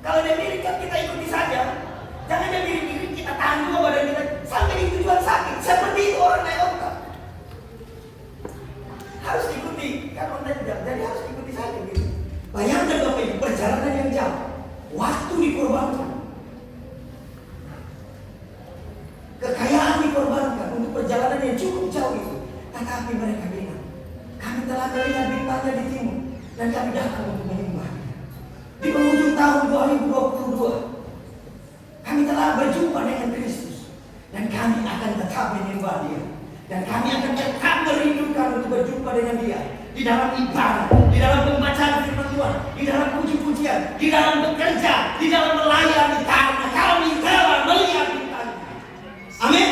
kalau dia miring kan kita ikuti saja. Jangan dia miring-miring, kita tahan juga badan kita sampai di tujuan sakit. Seperti itu orang naik onta. Harus ikuti, kan onta jam, jadi harus ikuti saja gitu. Bayangkan Bapak Ibu, perjalanan yang jauh, waktu dikorbankan, kekayaan dikorbankan untuk perjalanan yang cukup jauh itu. Tetapi mereka bilang, kami telah melihat bintangnya di timur dan kami datang untuk menyembah. Di penghujung tahun 2022, kami telah berjumpa dengan Kristus dan kami akan tetap menyembah Dia. Dan kami akan tetap merindukan untuk berjumpa dengan Dia di dalam ibadah, di dalam pembacaan firman Tuhan, di dalam puji-pujian, di dalam bekerja, di dalam melayani karena kami telah melihat bintang. Amin.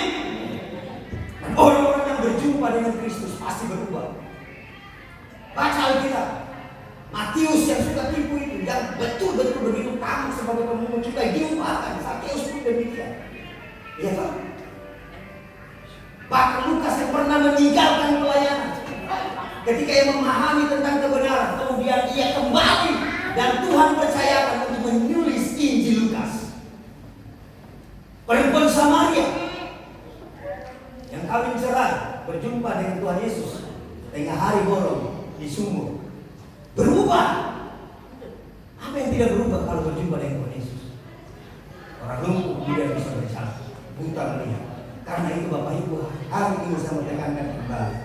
Dan orang-orang yang berjumpa dengan Kristus pasti berubah. Baca Alkitab. Matius yang suka tipu itu, yang betul-betul begitu tamak sebagai pemungut cukai, diumpahkan. Sakeus pun demikian. Iya kan? Bahkan Lukas yang pernah meninggalkan pelayanan, ketika ia memahami tentang kebenaran, kemudian ia kembali dan Tuhan percayakan untuk menulis Injil Lukas. Perempuan Samaria yang kawin cerai berjumpa dengan Tuhan Yesus tengah hari bolong di sumur, berubah. Apa yang tidak berubah kalau berjumpa dengan Tuhan Yesus? Orang lumpuh tidak bisa berjalan, buta melihat. Karena itu Bapak Ibu, hari ini saya menekankan kembali,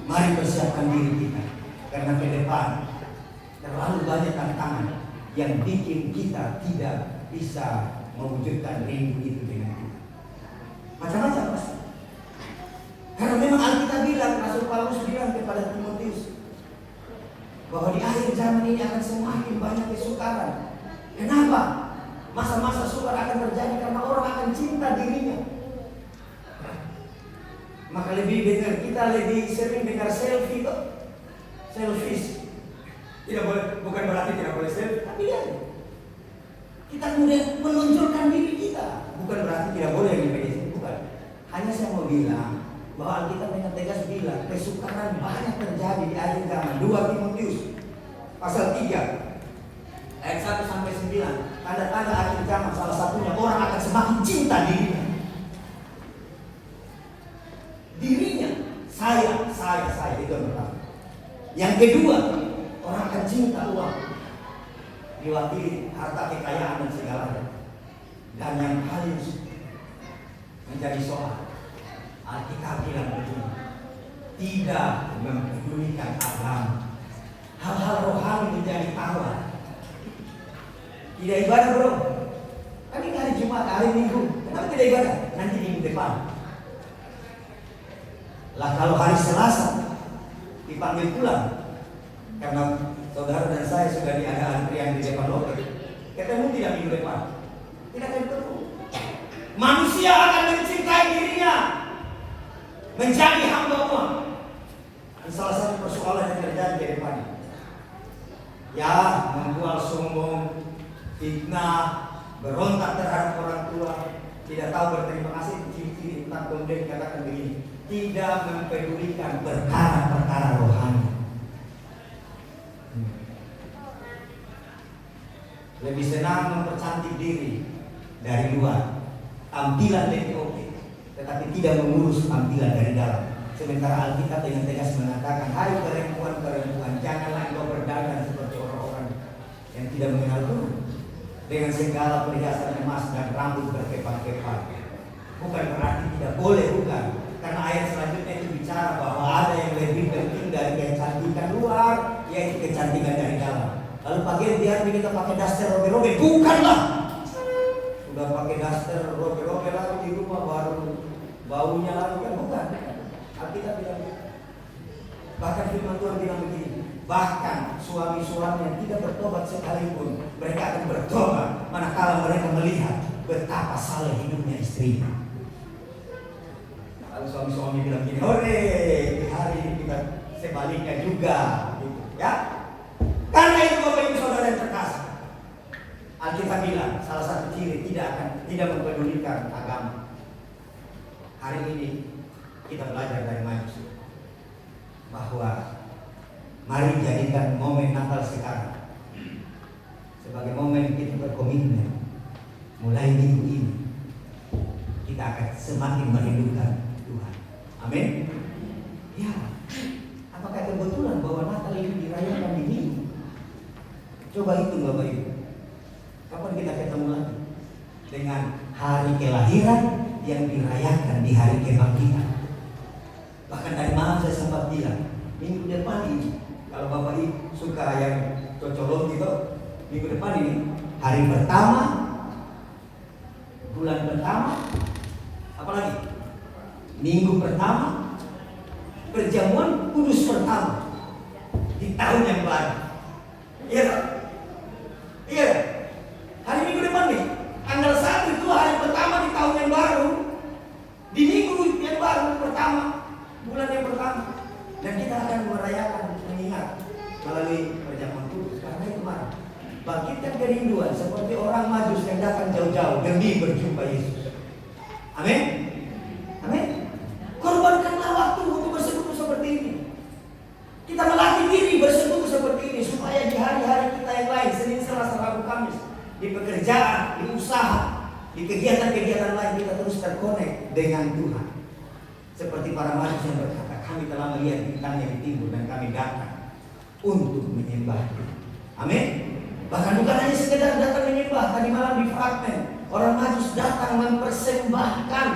mari persiapkan diri kita. Karena ke depan terlalu banyak tantangan yang bikin kita tidak bisa mewujudkan rindu itu dengan kita. Macam-macam pasti. Karena memang Alkitab bilang, Rasul Paulus bilang kepada Timotius, bahwa di akhir zaman ini akan semakin banyak kesukaran. Kenapa? Masa-masa sukar akan terjadi karena orang akan cinta dirinya. Maka kita lebih sering dengar selfie kok. Selfish. Tidak boleh, bukan berarti tidak boleh selfie, tapi ya kita kemudian menunjukkan diri kita. Bukan berarti tidak boleh yang lebih, bukan. Hanya saya mau bilang bahwa Alkitab dengan tegas bilang kesukaran banyak terjadi di akhir zaman. 2 Timotius pasal 3 ayat 1 sampai 9. Tanda-tanda akhir zaman salah satunya orang akan semakin cinta dirinya, saya itu yang pertama. Yang kedua, orang akan cinta uang, diwakili harta kekayaan dan segalanya. Dan yang paling menjadi soal, Alkitab bilang begini, tidak mempedulikan agama, hal-hal rohani menjadi tawar. Tidak ibadah bro, kan ini hari Jumat, hari Minggu, kenapa tidak ibadah? Nanti minggu depan. Lah kalau hari Selasa dipanggil pulang karena saudara dan saya sudah ada antrian di depan loket, ketemu tidak minggu depan. Tidak akan ketemu. Manusia akan mencintai dirinya, menjadi hamba uang. Ini salah satu persoalan yang terjadi di depan. Ya, membual sombong, fitnah, berontak terhadap orang tua, tidak tahu berterima kasih. Ciri-ciri tentang kemudian dikatakan begini, tidak mempedulikan perkara-perkara rohani. Lebih senang mempercantik diri dari luar, tampilan lebih oke, tetapi tidak mengurus tampilan dari dalam. Sementara Alkitab dengan tegas mengatakan, hai perempuan-perempuan, janganlah engkau berdandan seperti orang-orang yang tidak mengenal Tuhan, dengan segala perhiasan emas dan rambut berkepang-kepang. Bukan berarti tidak boleh, bukan. Karena ayat selanjutnya itu bicara bahwa ada yang lebih penting dari kecantikan luar, yaitu kecantikan dari dalam. Lalu pagi biar kita pakai daster robe-robe, bukanlah. Sudah pakai daster robe-robe lalu di rumah baru baunya lalu kan, bukan. Alkitab bilang, bahkan firman Tuhan bilang begini, bahkan suami-suami yang tidak bertobat sekalipun, mereka akan bertobat manakala mereka melihat betapa saleh hidupnya istrinya. Lalu suami-suami bilang gini, hore, di hari ini kita sebaliknya juga, gitu, ya. Karena itu Bapak Ibu Saudara yang terkasih, Alkitab bilang salah satu ciri tidak mempedulikan agama. Hari ini kita belajar dari manusia bahwa mari jadikan momen Natal sekarang sebagai momen kita berkomitmen. Mulai minggu ini kita akan semakin merindukan Tuhan. Amin. Ya, apakah kebetulan bahwa Natal ini dirayakan di minggu? Coba hitung Bapak Ibu, kapan kita ketemu lagi dengan hari kelahiran yang dirayakan di hari kebangkitan? Bahkan dari malam saya sempat bilang, minggu depan ini, kalau Bapak Ibu suka yang cocolot gitu, minggu depan ini hari pertama, bulan pertama, apalagi minggu pertama, perjamuan kudus pertama di tahun yang baru. Iya tak? Iya. Hari minggu depan nih, tanggal 1 itu hari pertama di tahun yang baru, di minggu yang baru pertama, bulan yang pertama, dan kita akan merayakan mengingat melalui perjamuan kudus. Karena itu mari bangkitkan kerinduan seperti orang Majus yang datang jauh-jauh demi berjumpa Yesus. Amin. Amin. Korbankanlah waktu untuk bersekutu seperti ini. Kita melatih diri bersekutu seperti ini supaya di hari-hari kita yang lain, Senin, Selasa, Rabu, Kamis, di pekerjaan, di usaha, di kegiatan-kegiatan lain kita terus terkonek dengan Tuhan. Seperti para Majus yang berkata, kami telah melihat bintangnya di timur dan kami datang untuk menyembah Tuhan. Amin. Bahkan bukan hanya sekedar datang menyembah. Tadi malam di fragmen, orang Majus datang mempersembahkan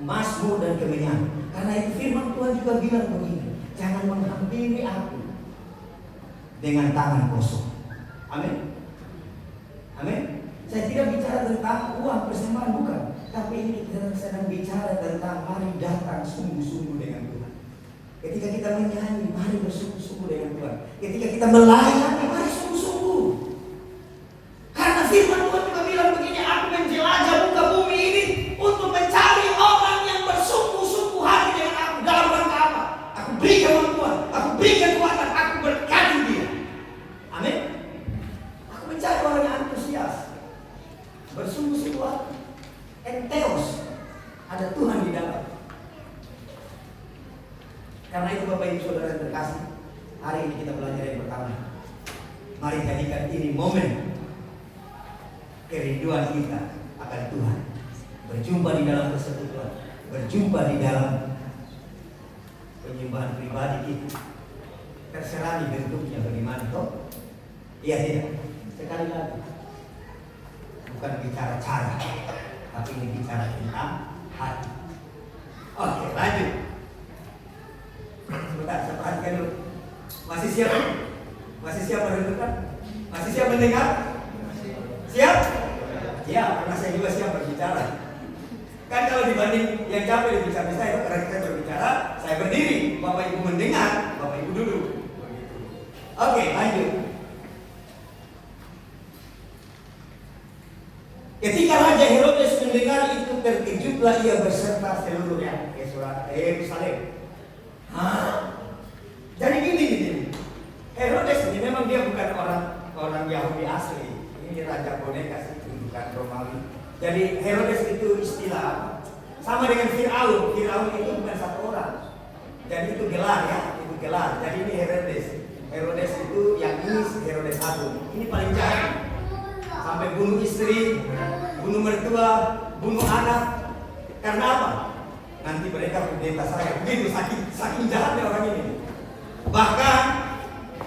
mazmur dan kemenyan. Karena itu firman Tuhan juga bilang begini, jangan menghampiri aku dengan tangan kosong. Amin. Amin. Saya tidak bicara tentang uang persembahan, bukan. Tapi ini kita sedang bicara tentang mari datang sungguh-sungguh dengan Tuhan. Ketika kita menyanyi, mari bersungguh-sungguh dengan Tuhan. Ketika kita melayani, mari sungguh-sungguh. Karena firman Tuhan juga bilang begini, aku menjelajah muka bumi ini untuk mencari orang yang bersungguh-sungguh hati dengan aku. Dalam rangka apa? Aku beri kemampuan, aku beri kekuatan, aku berkati dia. Amin. Aku mencari orang yang antusias, bersungguh-sungguh, enteos, ada Tuhan di dalam. Karena itu Bapak Ibu Saudara yang terkasih, hari ini kita belajar yang pertama. Mari jadikan ini momen kerinduan kita akan Tuhan. Berjumpa di dalam persekutuan, berjumpa di dalam penyembahan pribadi kita. Terserah di bentuknya bagaimana toh? Iya tidak? Sekali lagi, bukan bicara cara, tapi ini bicara tentang hati. Oke, lanjut. Sebentar, saya perhatikan dulu. Masih siap? Masih siap mendengarkan? Masih siap mendengar? Siap? Ya, karena saya juga siap berbicara. Kan kalau dibanding yang capek berbicara saya, karena kita berbicara, saya berdiri. Bapak Ibu mendengar, Bapak Ibu duduk. Oke, lanjut. Ketika Raja Herodes mendengar itu, terkejutlah ia beserta seluruhnya ke Yerusalem. Hah? Jadi gini. Herodes ini memang dia bukan orang Yahudi asli. Ini raja boneka sih, bukan Romawi. Jadi Herodes itu istilah sama dengan Firaun. Firaun itu bukan satu orang. Jadi itu gelar ya, itu gelar. Jadi ini Herodes. Herodes itu yang ini Herodes Agung. Ini paling jahat. Sampai bunuh istri, bunuh mertua, bunuh anak. Karena apa? Nanti mereka pendeta saya. Begitu saking jahatnya orang ini. Bahkan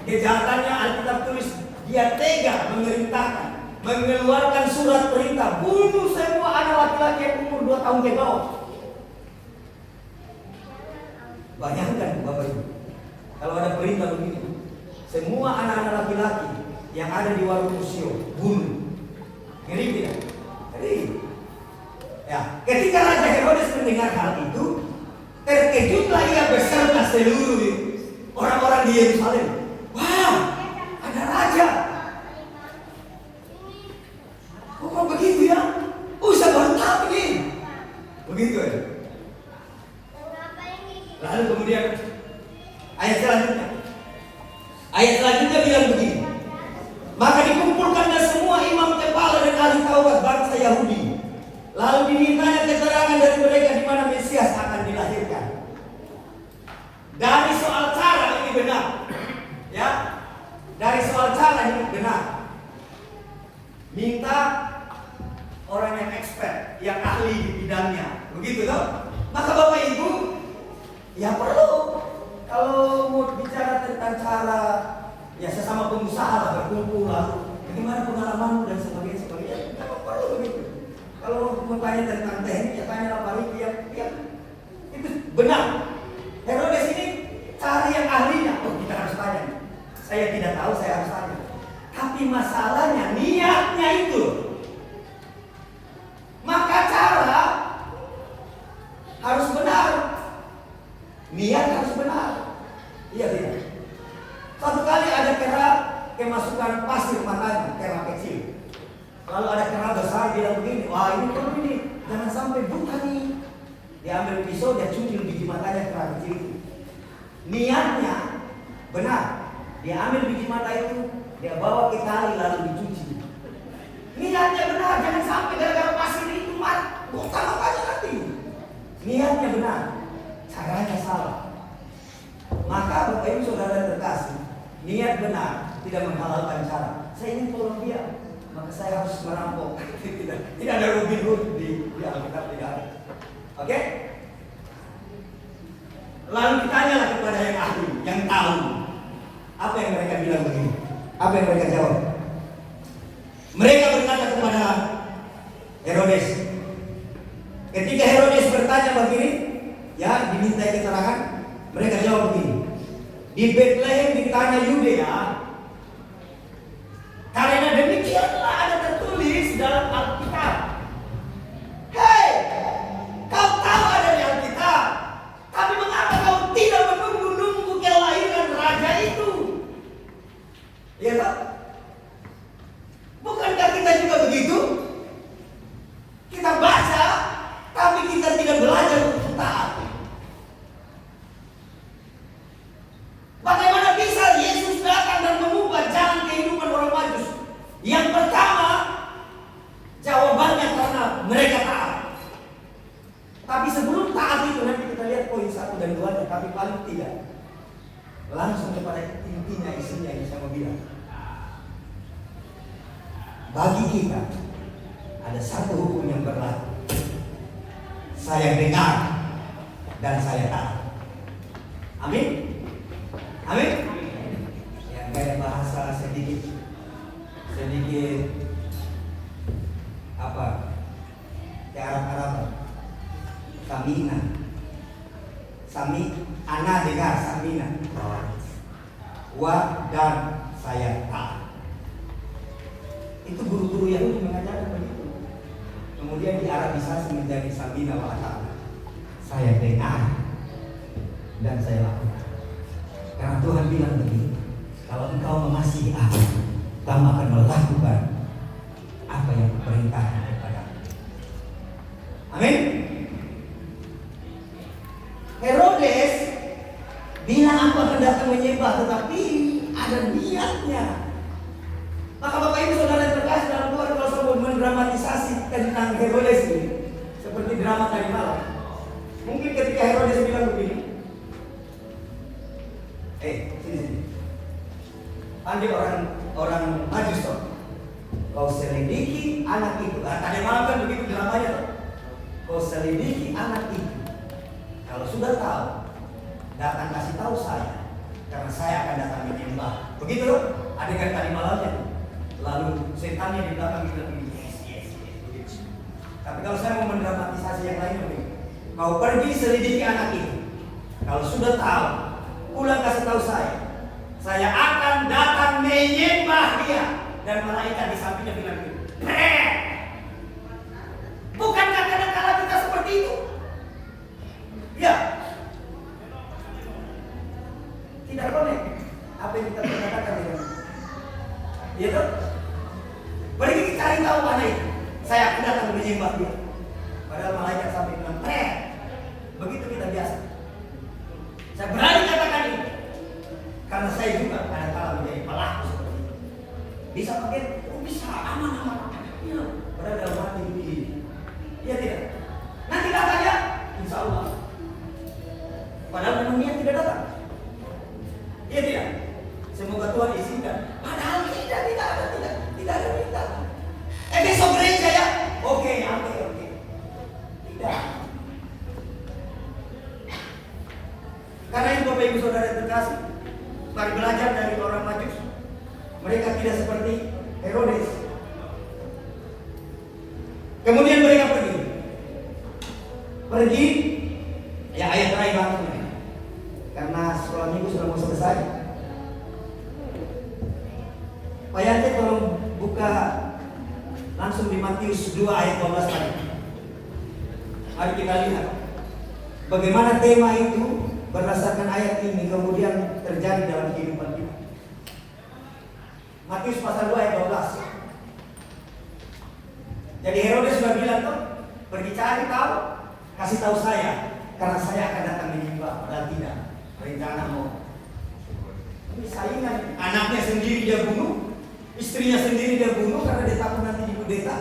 kejahatannya Alkitab tulis dia tega memerintahkan, mengeluarkan surat perintah bunuh semua anak laki-laki yang umur 2 tahun ke bawah. Bayangkan Bapak Ibu, kalau ada perintah begini, semua anak-anak laki-laki yang ada di warung museum bunuh. Ngeri tidak? Ngeri. Ya, ketika Raja Herodes mendengar hal itu, terkejutlah ia beserta seluruh orang-orang di Yerusalem. Wah, ada raja. Kok begitu ya? Saya baru tahu begini. Begitu ya. Lalu kemudian ayat selanjutnya bilang begini. Maka dikumpulkanlah semua imam kepala dan ahli Taurat bangsa Yahudi. Lalu dimintanya keterangan dari mereka di mana Mesias akan dilahirkan. Dari soal cara ini benar, ya. Dari soal cara ini benar. Minta orang yang expert, yang ahli di bidangnya, begitu toh? Maka Bapak Ibu, ya perlu kalau mau bicara tentang cara, ya sesama pengusaha lah berkumpul lalu bagaimana pengalamanmu dan sebagainya. Tidak perlu begitu. Kalau mau tanya tentang teknik, ya tanya Pak Riki, ya itu benar. Herodes ini cari yang ahlinya. Kita harus tanya. Saya tidak tahu, saya harus tanya. Tapi masalahnya niatnya itu. Maka cara harus benar. Niat harus benar. Iya tidak? Satu kali ada kera kemasukan pasir matanya, kera kecil. Lalu ada kera besar bilang begini, wah ini perlu ini, jangan sampai buta nih. Dia ambil pisau, dia cucil biji matanya kera kecil itu. Niatnya benar. Dia ambil biji mata itu, dia bawa ke tali lalu dicuci. Niatnya benar, jangan sampai gara-gara pasir itu buta matanya nanti. Niatnya benar, caranya salah. Maka Bapak Ibu Saudara terkasih, niat benar tidak menghalalkan cara. Saya ingin tolong dia, maka saya harus merampok. Tidak ada Robin Hood di Alkitab, tidak ada. Oke? Lalu ditanyalah kepada yang ahli, yang tahu. Apa yang mereka bilang begini? Apa yang mereka jawab? Mereka berkata kepada Herodes. Ketika Herodes bertanya begini, ya diminta keterangan, mereka jawab begini. Di Bethlehem di tanah Yudea, karena demikianlah ada tertulis dalam Alkitab. Hei, kau tahu ada di Alkitab, tapi mengapa kau tidak menunggu-nunggu kelahiran raja itu? Ya tak? Bukankah kita juga begitu? Kita baca, tapi kita tidak belajar untuk taat. Bagaimana bisa Yesus datang dan mengubah jalan kehidupan orang Majus? Yang pertama, jawabannya karena mereka taat. Tapi sebelum taat itu nanti kita lihat poin 1 dan 2, tapi paling tidak langsung kepada intinya isinya yang saya mau bilang. Bagi kita ada satu hukum yang berlaku. Saya dengar dan saya taat. Amin. Amin. Yang kayak bahasa sedikit apa? Ya Arab-Arab. Samina. Ana dengar samina. Wa dan saya taat. Itu guru-guru Yahudi mengajarkan begitu. Kemudian diarabisasi menjadi samina wa taat. Saya dengar dan saya lakukan. Karena Tuhan bilang begini, kalau engkau mengasihi aku, kamu akan melakukan apa yang kuperintahkan kepada tentang Herodes ini seperti drama tadi malam. Mungkin ketika Herodes bilang begini, sini. Panggil orang Majus toh. Kau selidiki anak itu. Tadi malam kan begitu dramanya toh. Kau selidiki anak itu. Kalau sudah tahu, datang kasih tahu saya, karena saya akan datang menyembah. Begitu loh, adegan tadi malamnya. Lalu setannya di belakang bilang, yes, begitu. Tapi kalau saya mau mendramatisasi yang lain begini, kau pergi selidiki anak itu. Kalau sudah tahu, pulang kasih tahu saya akan datang menyembah dia. Dan malaikat di sampingnya bilang gitu, bukankah kadang-kadang kita seperti itu? Ya, tidak connect apa yang kita katakan dengan dia tuh. Pergi cari tahu mana itu. Saya akan datang menyembah dia. Padahal malaikat sampai bilang, begitu kita biasa. Saya berani katakan ini karena saya juga kadang-kadang menjadi pelaku seperti itu. Bisa pakai, bisa aman. Ya, padahal dalam hati ini. Iya tidak. Nanti datanya, insya Allah. Padahal memang niat tidak datang. Iya tidak. Semoga Tuhan izinkan. Padahal tidak ada minta. Besok gereja ya. Oke. Tidak. Karena itu Bapak Ibu Saudara terkasih, mari belajar dari orang Majus. Mereka tidak seperti Herodes. Kemudian mereka pergi. Ya ayat terakhir langsung. Karena sekolah minggu sudah mau selesai. Pak Yante tolong buka langsung di Matius 2 ayat 12 tadi. Mari kita lihat bagaimana tema itu berdasarkan ayat ini kemudian terjadi dalam kehidupan kita. Matius pasal 2 ayat 12. Jadi Herodes sudah bilang tuh, pergi cari tahu, kasih tahu saya, karena saya akan datang menyembah. Padahal tidak, rencana mau. Ini saingan, anaknya sendiri dia bunuh, istrinya sendiri dia bunuh karena dia takut nanti dikudeta.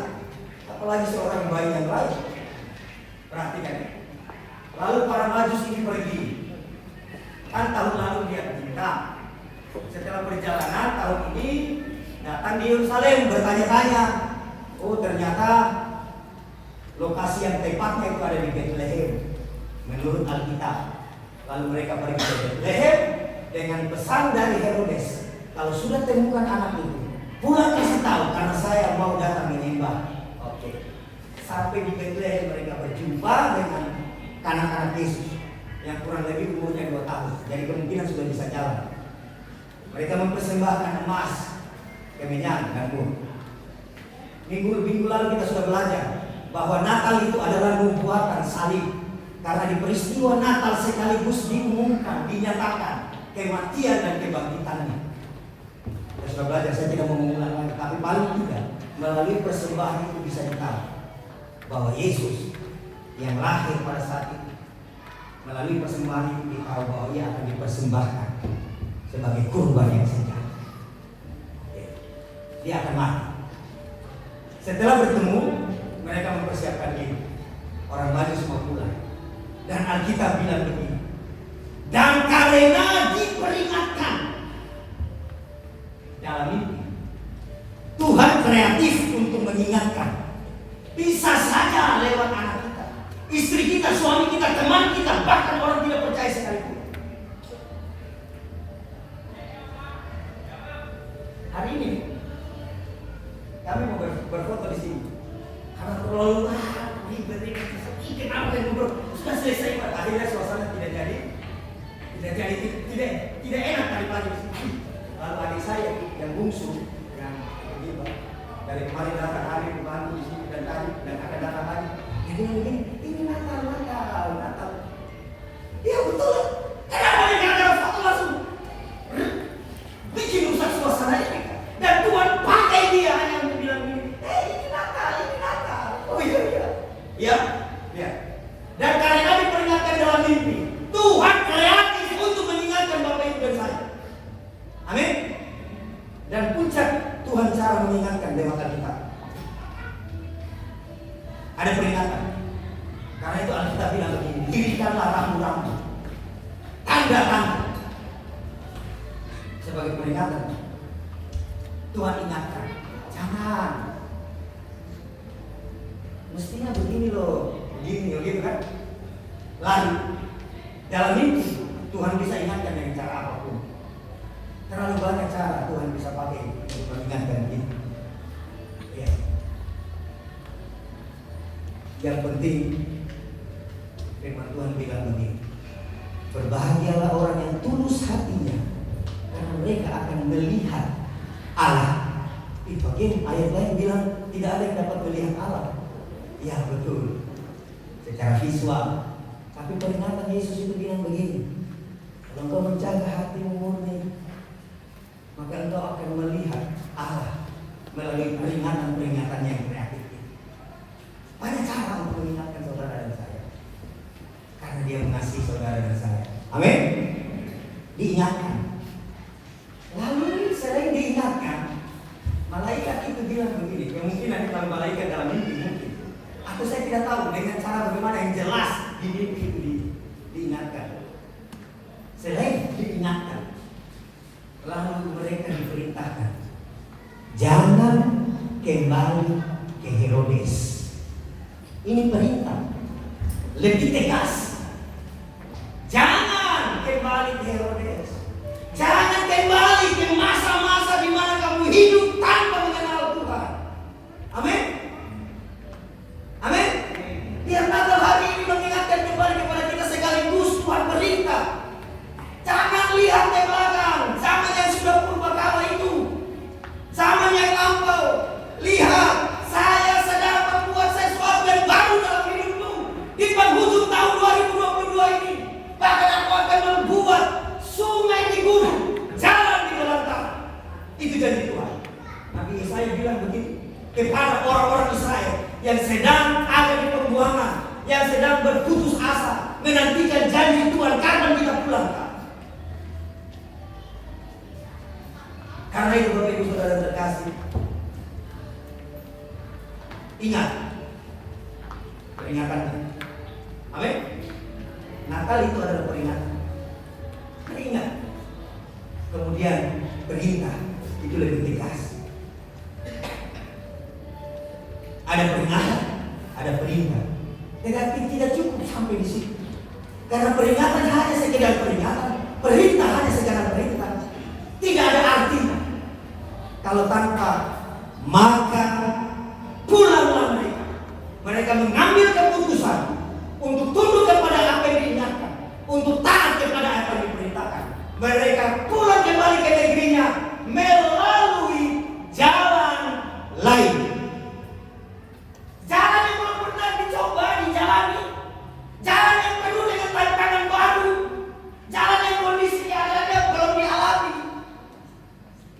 Apalagi seorang bayi yang lain. Perhatikan ya. Lalu para Majus ini pergi. Kan tahun lalu dia pindah. Setelah perjalanan tahun ini datang di Yerusalem bertanya-tanya. Oh ternyata lokasi yang tepatnya itu ada di Bethlehem menurut Alkitab. Lalu mereka pergi ke Bethlehem dengan pesan dari Herodes. Kalau sudah temukan anak itu, pulang kasih tahu karena saya mau datang menyembah. Oke. Sampai di Bethlehem mereka berjumpa dengan anak-anak Yesus yang kurang lebih umurnya 2 tahun. Jadi kemungkinan sudah bisa jalan. Mereka mempersembahkan emas, kemenyan, dan buah. Minggu lalu kita sudah belajar bahwa Natal itu adalah nubuatan salib. Karena di peristiwa Natal sekaligus diumumkan, dinyatakan kematian dan kebangkitannya. Kita sudah belajar, saya tidak mau mengulang lagi, tapi paling tidak melalui persembahan itu bisa ditahu bahwa Yesus yang lahir pada saat itu, melalui persembahan itu ditahu bahwa ia akan dipersembahkan sebagai kurban yang sejati. Dia akan mati. Setelah bertemu, mereka mempersiapkan diri. Orang Majus mau pulang. Dan Alkitab bilang begini. Dan karena diperingatkan dalam mimpi, Tuhan kreatif untuk mengingatkan. Bisa saja lewat anak kita, istri kita, suami kita, teman kita, bahkan orang tidak percaya sekalipun. Hari ini kami mau berfoto di sini karena terlalu ribet ini. Kenapa yang ngobrol sudah selesai Pak? Akhirnya suasana tidak enak tadi pagi. Lalu adik saya yang bungsu yang begini dari kemarin datang hari dibantu di sini dan tadi dan akan datang lagi. Jadi mungkin ini Natal. Iya betul. Kenapa dia ada foto langsung bikin rusak suasana ini? Dan Tuhan pakai dia hanya untuk bilang ini Natal. Oh iya. Dan karena diperingatkan dalam mimpi, Tuhan kreatif untuk mengingatkan Bapak Ibu dan saya. Amin. Dan puncak Tuhan cara mengingatkan lewat Alkitab. Ada peringatan. Karena itu Alkitab bilang begini, dirikanlah rambu-rambu, tanda-tanda sebagai peringatan. Tuhan ingatkan, jangan. Mestinya begini loh, begini gitu kan. Lalu dalam mimpi Tuhan bisa ingatkan dengan cara apapun. Terlalu banyak cara Tuhan bisa pakai untuk mengingatkan kita. Ya. Yang penting firman Tuhan bilang begini, berbahagialah orang yang tulus hatinya, karena mereka akan melihat Allah. Di bagian ayat lain bilang tidak ada yang dapat melihat Allah. Ya betul, secara visual. Tapi peringatan Yesus itu bilang begini, kalau engkau menjaga hatimu murni, maka engkau akan melihat Allah melalui peringatan-peringatan yang kreatif. Banyak cara untuk mengingatkan saudara dan saya, karena Dia mengasihi saudara dan saya. Amin. Diingatkan. Lalu selain diingatkan, malaikat itu bilang begini. Kemungkinan kalau malaikat dalam mimpi mungkin. Saya tidak tahu dengan cara bagaimana yang jelas di mimpi itu diingatkan. Selain diingatkan, lalu mereka diperintahkan, jangan kembali ke Herodes. Ini perintah lebih tegas. Jangan kembali ke Herodes. Jangan kembali ke masa-masa di mana kamu hidup tanpa mengenal Tuhan. Amin. Amin. Biar Natal hari ini mengingatkan kembali kepada kita sekaligus Tuhan perintah. Jangan lihat ke belakang, zaman yang sudah purbakala itu, zaman yang lampau. Lihat, saya sedang membuat sesuatu yang baru dalam hidupmu di penghujung tahun 2022 ini. Bahkan aku akan membuat sungai di gunung, jalan di belantara. Itu janji Tuhan. Nabi Yesaya bilang begini kepada orang-orang Israel yang sedang ada di pembuangan, yang sedang berputus asa, menantikan janji Tuhan kapan kita pulang. Karena itu Bapak Ibu Saudara terkasih, ingat peringatannya. Amin. Natal itu adalah peringatan. Ingat. Kemudian perintah itu lebih tegas. Ada peringatan, ada perintah. Tetapi tidak cukup sampai di situ. Karena peringatan hanya sekedar peringatan, perintah hanya sekedar perintah. Tidak ada artinya kalau tanpa maka pulanglah mereka. Mereka mengambil keputusan untuk tunduk kepada apa yang diingatkan, untuk taat kepada apa yang diperintahkan. Mereka pulang kembali ke negerinya melalui jalan lain. Jalan yang belum pernah dicoba dijalani, jalan yang penuh dengan tantangan baru, jalan yang kondisi adanya belum dialami.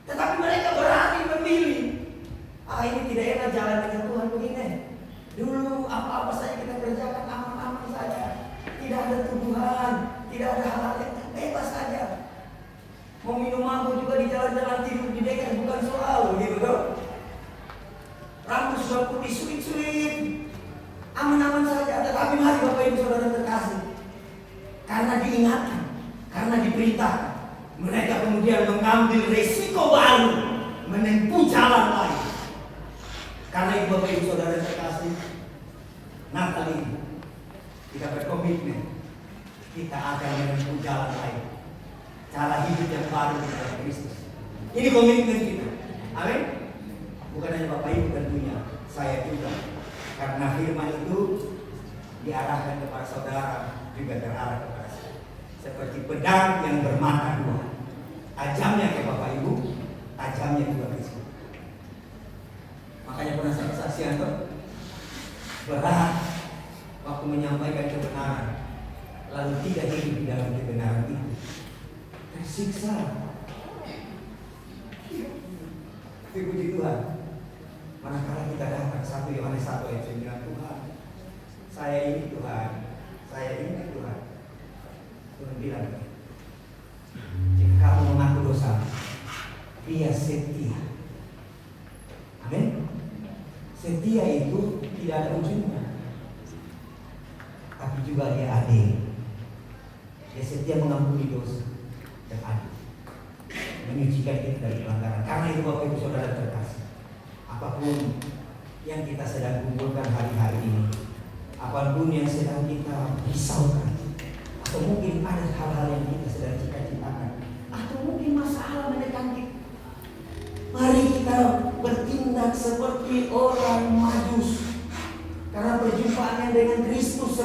Tetapi mereka berani memilih. Ini tidak enak jalan dengan Tuhan begini. Dulu apa-apa saja kita kerjakan aman-aman saja, tidak ada tuduhan, tidak ada hal-hal yang bebas saja. Mau minum mabuk juga di jalan-jalan, tidur di dekat bukan soal, gitu dong. Rambut sudah putih sulit-sulit, aman-aman saja. Tetapi mari Bapak Ibu Saudara terkasih, karena diingatkan, karena diperintahkan, mereka kemudian mengambil resiko baru, menempuh jalan lain. Karena itu Bapak Ibu Saudara terkasih, Natal ini kita berkomitmen, kita akan menempuh jalan lain, cara hidup yang baru di dalam Kristus. Ini komitmen kita. Amin. Bukan hanya Bapak Ibu tentunya, saya juga. Karena firman itu diarahkan kepada saudara, juga terarah kepada saya. Seperti pedang yang bermata dua. Tajamnya ke Bapak Ibu, tajamnya juga ke saya. Makanya pernah saya kesaksian tuh, berat waktu menyampaikan kebenaran, lalu tidak hidup di dalam kebenaran itu, tersiksa. Tapi puji Tuhan, manakala kita datang 1 Yohanes 1 ayat 9, Tuhan, saya ini Tuhan, saya ini Tuhan. Tuhan bilang, jika kamu mengaku dosa, Dia setia. Amin. Setia itu tidak ada ujungnya. tapi juga Dia adil. Dia setia mengampuni dosa dan adil, menyucikan kita dari pelanggaran. Karena itu Bapak Ibu Saudara terkasih, apapun yang kita sedang kumpulkan hari-hari ini, apapun yang sedang kita risaukan, atau mungkin ada hal-hal yang kita sedang cita-citakan, atau mungkin masalah menekan kita, mari kita bertindak seperti orang Majus. Karena perjumpaannya dengan Kristus,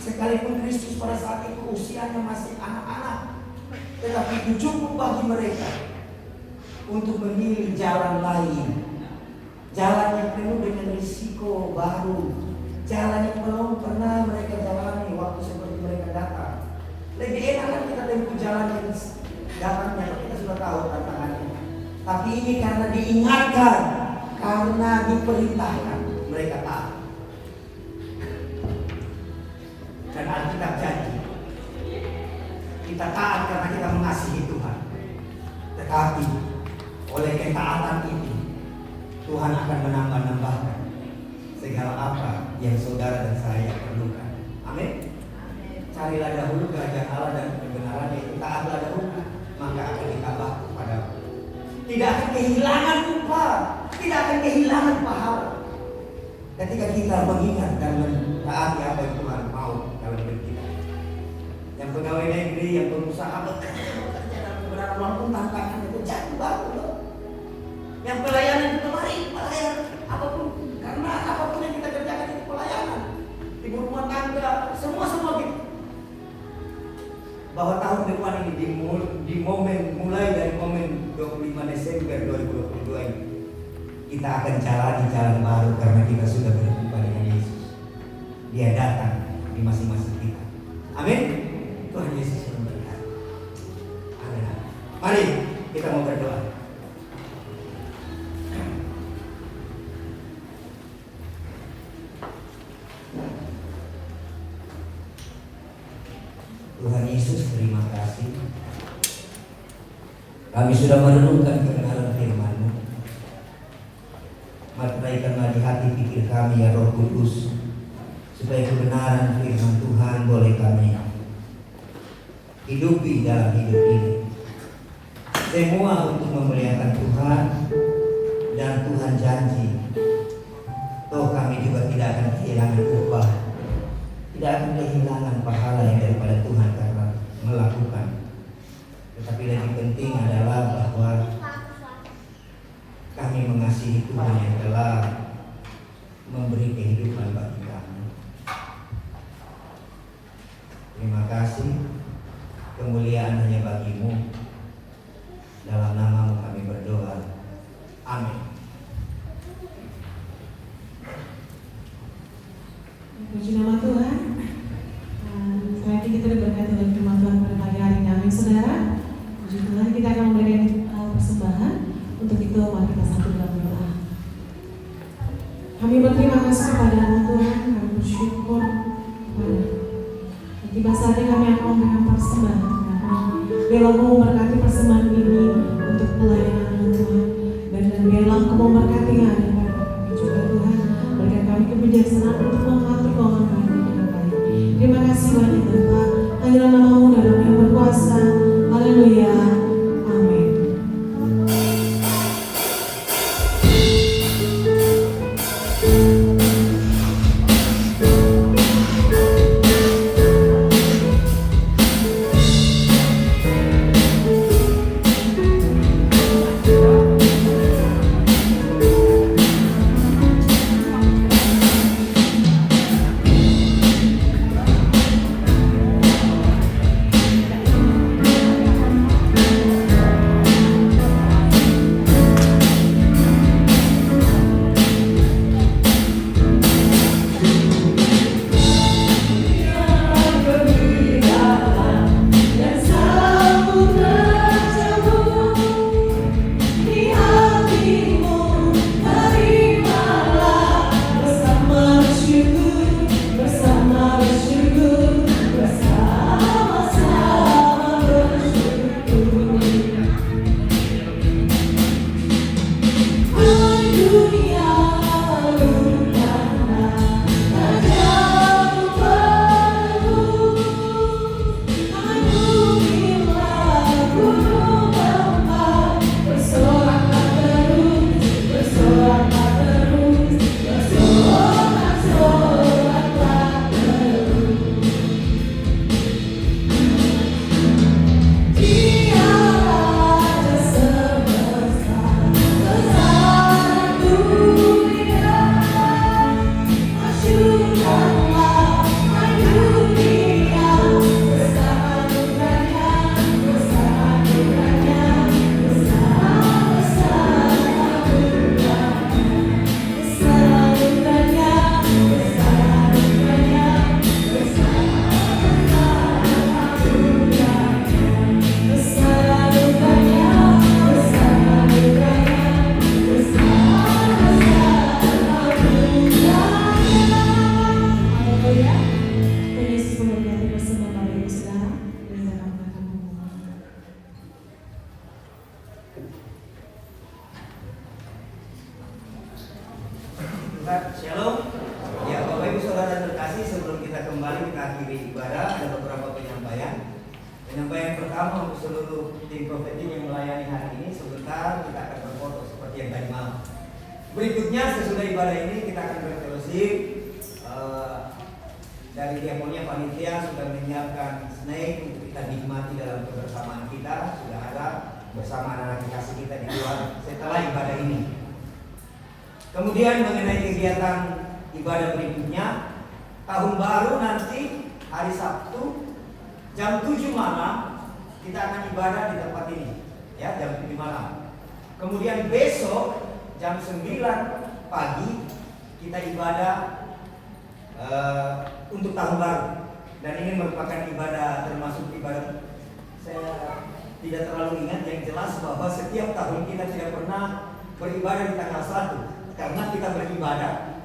sekalipun Kristus pada saat itu usianya masih anak-anak, tetapi itu cukup bagi mereka untuk memilih jalan lain, jalan yang penuh dengan risiko baru, jalan yang belum pernah mereka jalani waktu seperti mereka datang. Lebih enak kan kita tempuh jalan yang datangnya, kita sudah tahu tantangannya. Tapi ini karena diingatkan, karena diperintahkan, mereka taat. Dan Alkitab janji, kita taat karena kita mengasihi Tuhan. Tetapi oleh ketaatan ini, Tuhan akan menambah-nambahkan segala apa yang saudara dan saya perlukan. Amin. Carilah dahulu kerajaan Allah dan kebenaran, yaitu taatlah dahulu, maka akan ditambah kepadamu. Tidak akan kehilangan upah, tidak akan kehilangan pahala ketika kita mengingat dan mentaati apa yang Tuhan mau dalam hidup kita. Yang pegawai negeri, yang pengusaha bekerja dalam kebenaran walaupun tantangan itu jatuh baru loh. Yang pelayanan itu mari pelayan apapun, karena apapun yang kita kerjakan itu pelayanan. Ibu rumah tangga, semua gitu. Bahwa tahun depan ini di momen mulai dari momen 25 Desember 2022 ini, kita akan jalani jalan baru karena kita sudah berjumpa dengan Yesus. Dia datang di masing-masing kita. Amin. Tuhan Yesus memberkati. Amin. Mari kita mau berdoa. Tuhan Yesus, terima kasih. Kami sudah merenungkan kebenaran firman-Mu. Materaikanlah di hati pikir kami ya Roh Kudus, supaya kebenaran firman Tuhan boleh kami hidupi dalam hidup ini. Semua untuk memuliakan Tuhan, dan Tuhan janji, toh kami juga tidak akan kehilangan upah, tidak akan kehilangan pahala yang daripada Tuhan karena melakukan. Tetapi lebih penting adalah bahwa kami mengasihi Tuhan yang telah memberi kehidupan bagi kami. Terima kasih. Kemuliaan hanya bagi-Mu. Dalam nama-Mu kami berdoa. Amin. Puji nama Tuhan. Selain kita diberkati oleh firman Tuhan pada pagi hari ini. Amin, saudara. Puji Tuhan, kita akan memberikan persembahan. Untuk itu mari kita satu dalam doa. Kami berterima kasih kepada Tuhan, kami bersyukur kepada tiba saatnya kami akan memberikan persembahan. Biarlah Kau memberkati persembahan ini untuk pelayanan Tuhan, dan biarlah Kau memberkati hari kami juga Tuhan. Berikan kami kebijaksanaan untuk mengatur keuangan kami dengan baik. Terima kasih banyak Tuhan. Hanya nama-Mu dan Nama yang berkuasa. Haleluya. Amin. Tuhan, Shalom. Ya, Bapak Ibu Saudara terkasih, sebelum kita kembali mengakhiri ibadah, ada beberapa penyampaian. Penyampaian pertama untuk seluruh tim prophetic yang melayani hari ini, sebentar kita akan berfoto seperti yang tadi malam. Berikutnya sesudah ibadah ini kita akan berfellowship. Dari diakonia panitia sudah menyiapkan snack untuk kita nikmati dalam kebersamaan kita. Sudah ada bersama anak-anak kasih kita di luar setelah ibadah ini. Kemudian mengenai kegiatan ibadah berikutnya, tahun baru nanti hari Sabtu jam 7 malam kita akan ibadah di tempat ini, ya, jam 7 malam. Kemudian besok jam 9 pagi kita ibadah untuk tahun baru, dan ini merupakan ibadah termasuk ibadah, saya tidak terlalu ingat, yang jelas bahwa setiap tahun kita tidak pernah beribadah di tanggal 1 karena kita beribadah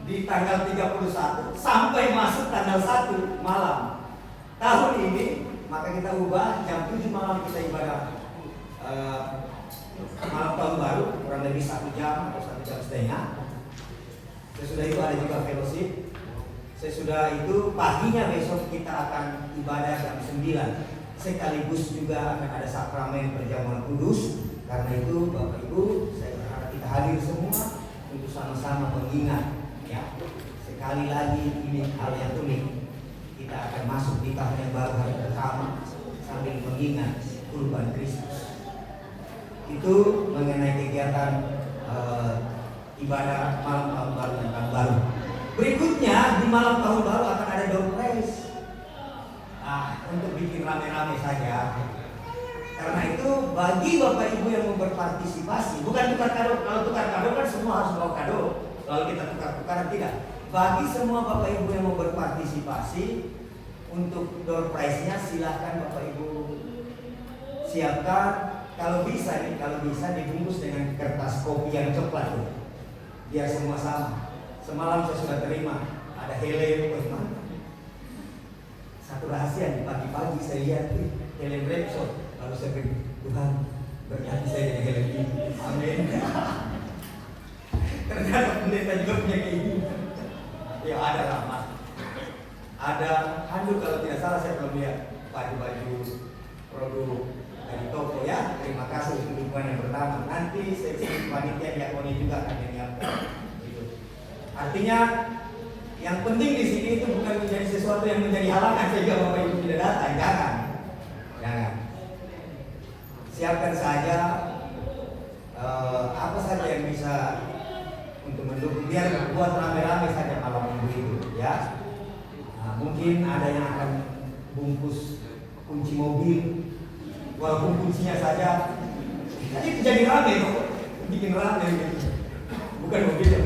di tanggal 31 sampai masuk tanggal 1 malam. Tahun ini maka kita ubah jam 7 malam kita ibadah malam tahun baru, kurang lebih 1 jam atau 1 jam setengah. Sesudah itu ada juga fellowship. Sesudah itu paginya besok kita akan ibadah jam 9. Sekaligus juga akan ada sakramen perjamuan kudus. Karena itu Bapak Ibu, saya berharap kita hadir semua untuk sama-sama mengingat, ya. Sekali lagi ini hal yang unik. Kita akan masuk di tahun yang baru hari pertama sambil mengingat kurban Kristus. Itu mengenai kegiatan ibadah malam tahun baru dan tahun baru. Berikutnya di malam tahun baru akan ada door prize. Untuk bikin rame-rame saja. Karena itu bagi Bapak Ibu yang mau berpartisipasi, bukan tukar kado. Kalau tukar kado kan semua harus bawa kado. Lalu kita tukar-tukaran, tidak. Bagi semua Bapak Ibu yang mau berpartisipasi untuk door prize-nya, silahkan Bapak Ibu siapkan. Kalau bisa dibungkus dengan kertas kopi yang coklat tuh, biar semua sama. Semalam saya sudah terima ada helm, satu rahasia di pagi-pagi saya lihat helm Repsol. Lalu saya bilang, Tuhan berkati saya dengan helm ini. Amin. Ternyata pendeta juga punya kayak gini. Ya ada lah mas. Ada handuk kalau tidak salah, saya belum lihat baju-baju produk dari toko, ya. Terima kasih untuk dukungan yang pertama. Nanti seksi panitia diakoni juga akan menyiapkan. Gitu. Artinya yang penting di sini itu bukan menjadi sesuatu yang menjadi halangan sehingga Bapak Ibu tidak datang, jangan. Siapkan saja apa saja yang bisa untuk mendukung, biar buat rame-rame saja malam minggu itu, ya. Mungkin ada yang akan bungkus kunci mobil, walaupun kuncinya saja, jadi jadi rame kok, bikin rame gitu. Bukan mobilnya,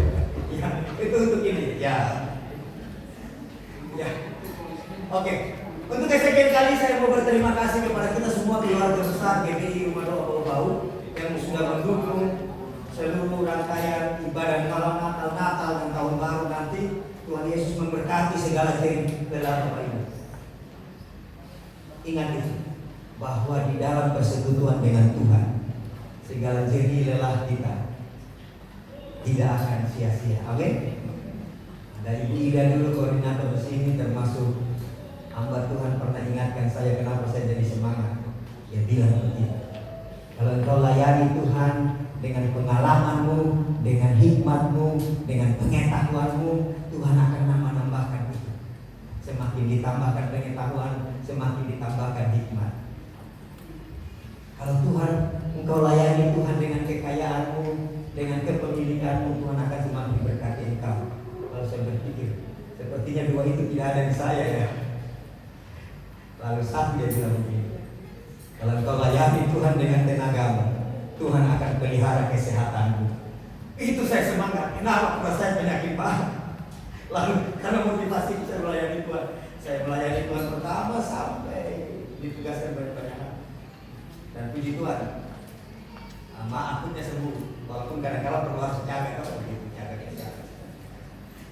ya. Itu untuk ini, ya. Oke. Untuk kesekian kali saya mau berterima kasih kepada kita semua keluarga besar GBI Rumah Doa Bau yang sudah mendukung seluruh rangkaian ibadah malam Natal dan Tahun Baru nanti. Tuhan Yesus memberkati segala jeri lelah Bapak Ibu. Ingat itu, bahwa di dalam persekutuan dengan Tuhan, segala jeri lelah kita tidak akan sia-sia. Amin. Ada Ibu Ida dulu koordinator di sini, termasuk hamba Tuhan pernah ingatkan saya kenapa saya jadi semangat. Dia bilang begitu. Kalau engkau layani Tuhan dengan pengalamanmu, dengan hikmatmu, dengan pengetahuanmu, Tuhan akan menambahkan itu. Semakin ditambahkan pengetahuan, semakin ditambahkan hikmat. Kalau Tuhan, engkau layani Tuhan dengan kekayaanmu, dengan kepemilikanmu, Tuhan akan semakin berkati engkau. Kalau saya berpikir, sepertinya dua itu tidak ada di saya, ya. Lalu satu dia bilang begini, kalau engkau layani Tuhan dengan tenagamu, Tuhan akan pelihara kesehatanmu. Itu saya semangat. Kenapa? Karena saya penyakit banget. Lalu karena motivasi saya melayani Tuhan, saya melayani Tuhan pertama sampai ditugaskan banyak-banyak hal. Dan puji Tuhan, maafnya sembuh. Walaupun kadang-kadang perlu harus jaga, kalau begitu jaga.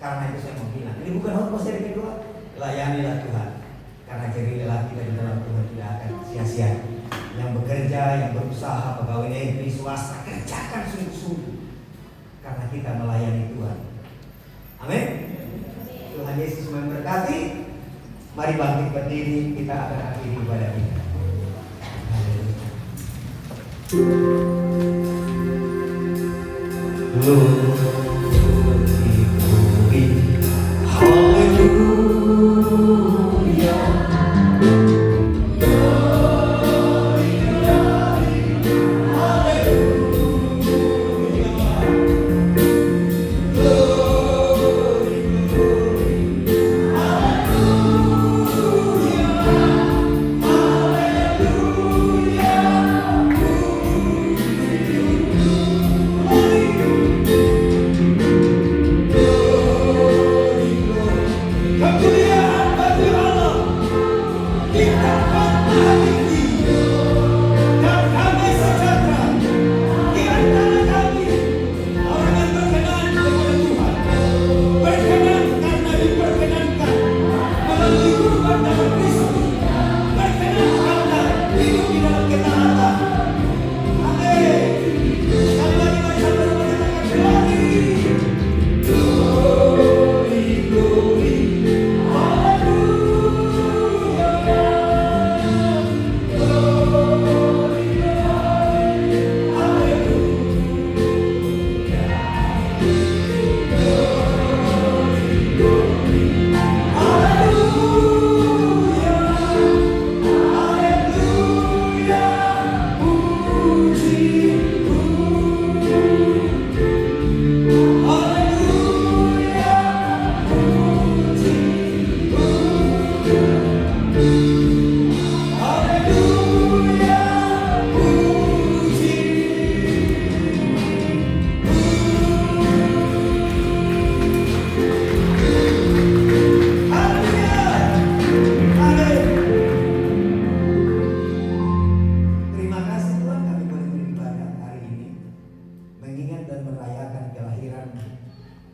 Karena itu saya mau bilang, ini bukan khotbah saya bikin doa. Layanilah Tuhan. Karena jeri lelah kita di dalam Tuhan tidak akan sia-sia. Yang bekerja, yang berusaha, pegawai negeri, swasta, kerjakan sungguh-sungguh. Karena kita melayani Tuhan. Amin. Tuhan Yesus memberkati. Mari bangkit berdiri, kita akan akhiri ibadah kita.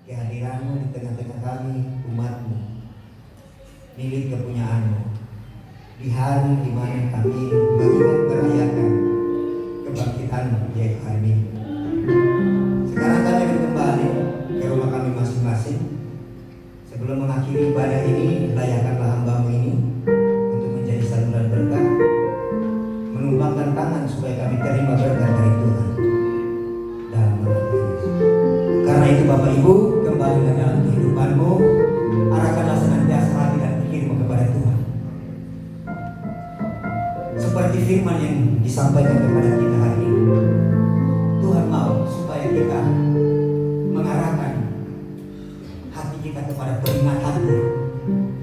Kehadiranmu di tengah-tengah kami, umatmu, milik kepunyaanmu, di hari di mana kami mengingat merayakan kebangkitanmu, yaitu hari Minggu. Sekarang kami akan kembali ke rumah kami masing-masing. Sebelum mengakhiri ibadah ini, layakanlah hamba-Mu ini untuk menjadi saluran berkat, menumpangkan tangan supaya kami terima berkat dari Tuhan dalam nama Yesus. Karena itu Bapak Ibu, kembalilah dalam kehidupanmu, arahkanlah senantiasa hati dan pikirmu kepada Tuhan. Seperti firman yang disampaikan kepada kita hari ini, Tuhan mau supaya kita mengarahkan hati kita kepada peringatannya.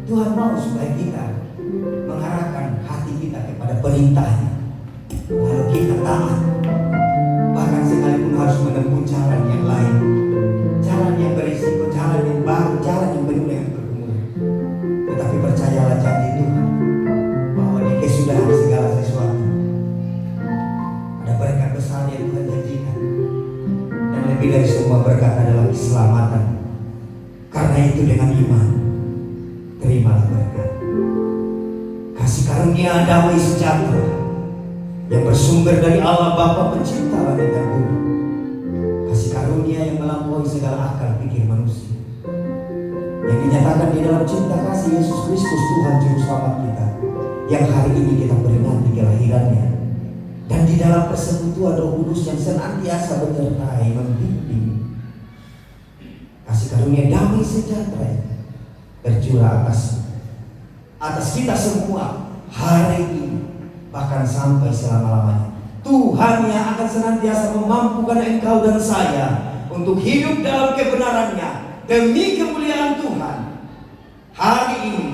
Tuhan mau supaya kita mengarahkan hati kita kepada perintahnya. Lalu kita taat, bahkan sekalipun harus menempuh jalan yang lain, jalan yang berisiko, jalan yang baru, jalan yang penuh dengan pergumulan. Tetapi percayalah janji Tuhan bahwa di kesudahan segala sesuatu ada berkat besar yang Tuhan janjikan, dan lebih dari semua berkat adalah keselamatan. Karena itu dengan iman terimalah berkat, kasih karunia, damai sejahtera yang bersumber dari Allah Bapa Pencipta langit dan bumi, kasih karunia yang melampaui segala akal pikir manusia, yang dinyatakan di dalam cinta kasih Yesus Kristus Tuhan Juru Selamat kita, yang hari ini kita peringati kelahirannya, dan di dalam persekutuan Roh Kudus yang senantiasa menyertai membimbing. Kasih karunia damai sejahtera bercurah atas kita semua hari ini, bahkan sampai selama-lamanya. Tuhan yang akan senantiasa memampukan engkau dan saya untuk hidup dalam kebenarannya demi kemuliaan Tuhan hari ini,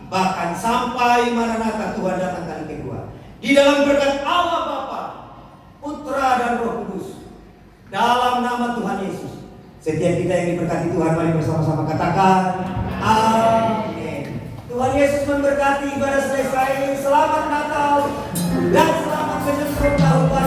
bahkan sampai Maranatha Tuhan datang kali kedua. Di dalam berkat Allah Bapa, Putra dan Roh Kudus, dalam nama Tuhan Yesus, setiap kita yang diberkati Tuhan, mari bersama-sama katakan amin. Tuhan Yesus memberkati ibadah selesai. Selamat Natal dan selamat menyambut tahun baru.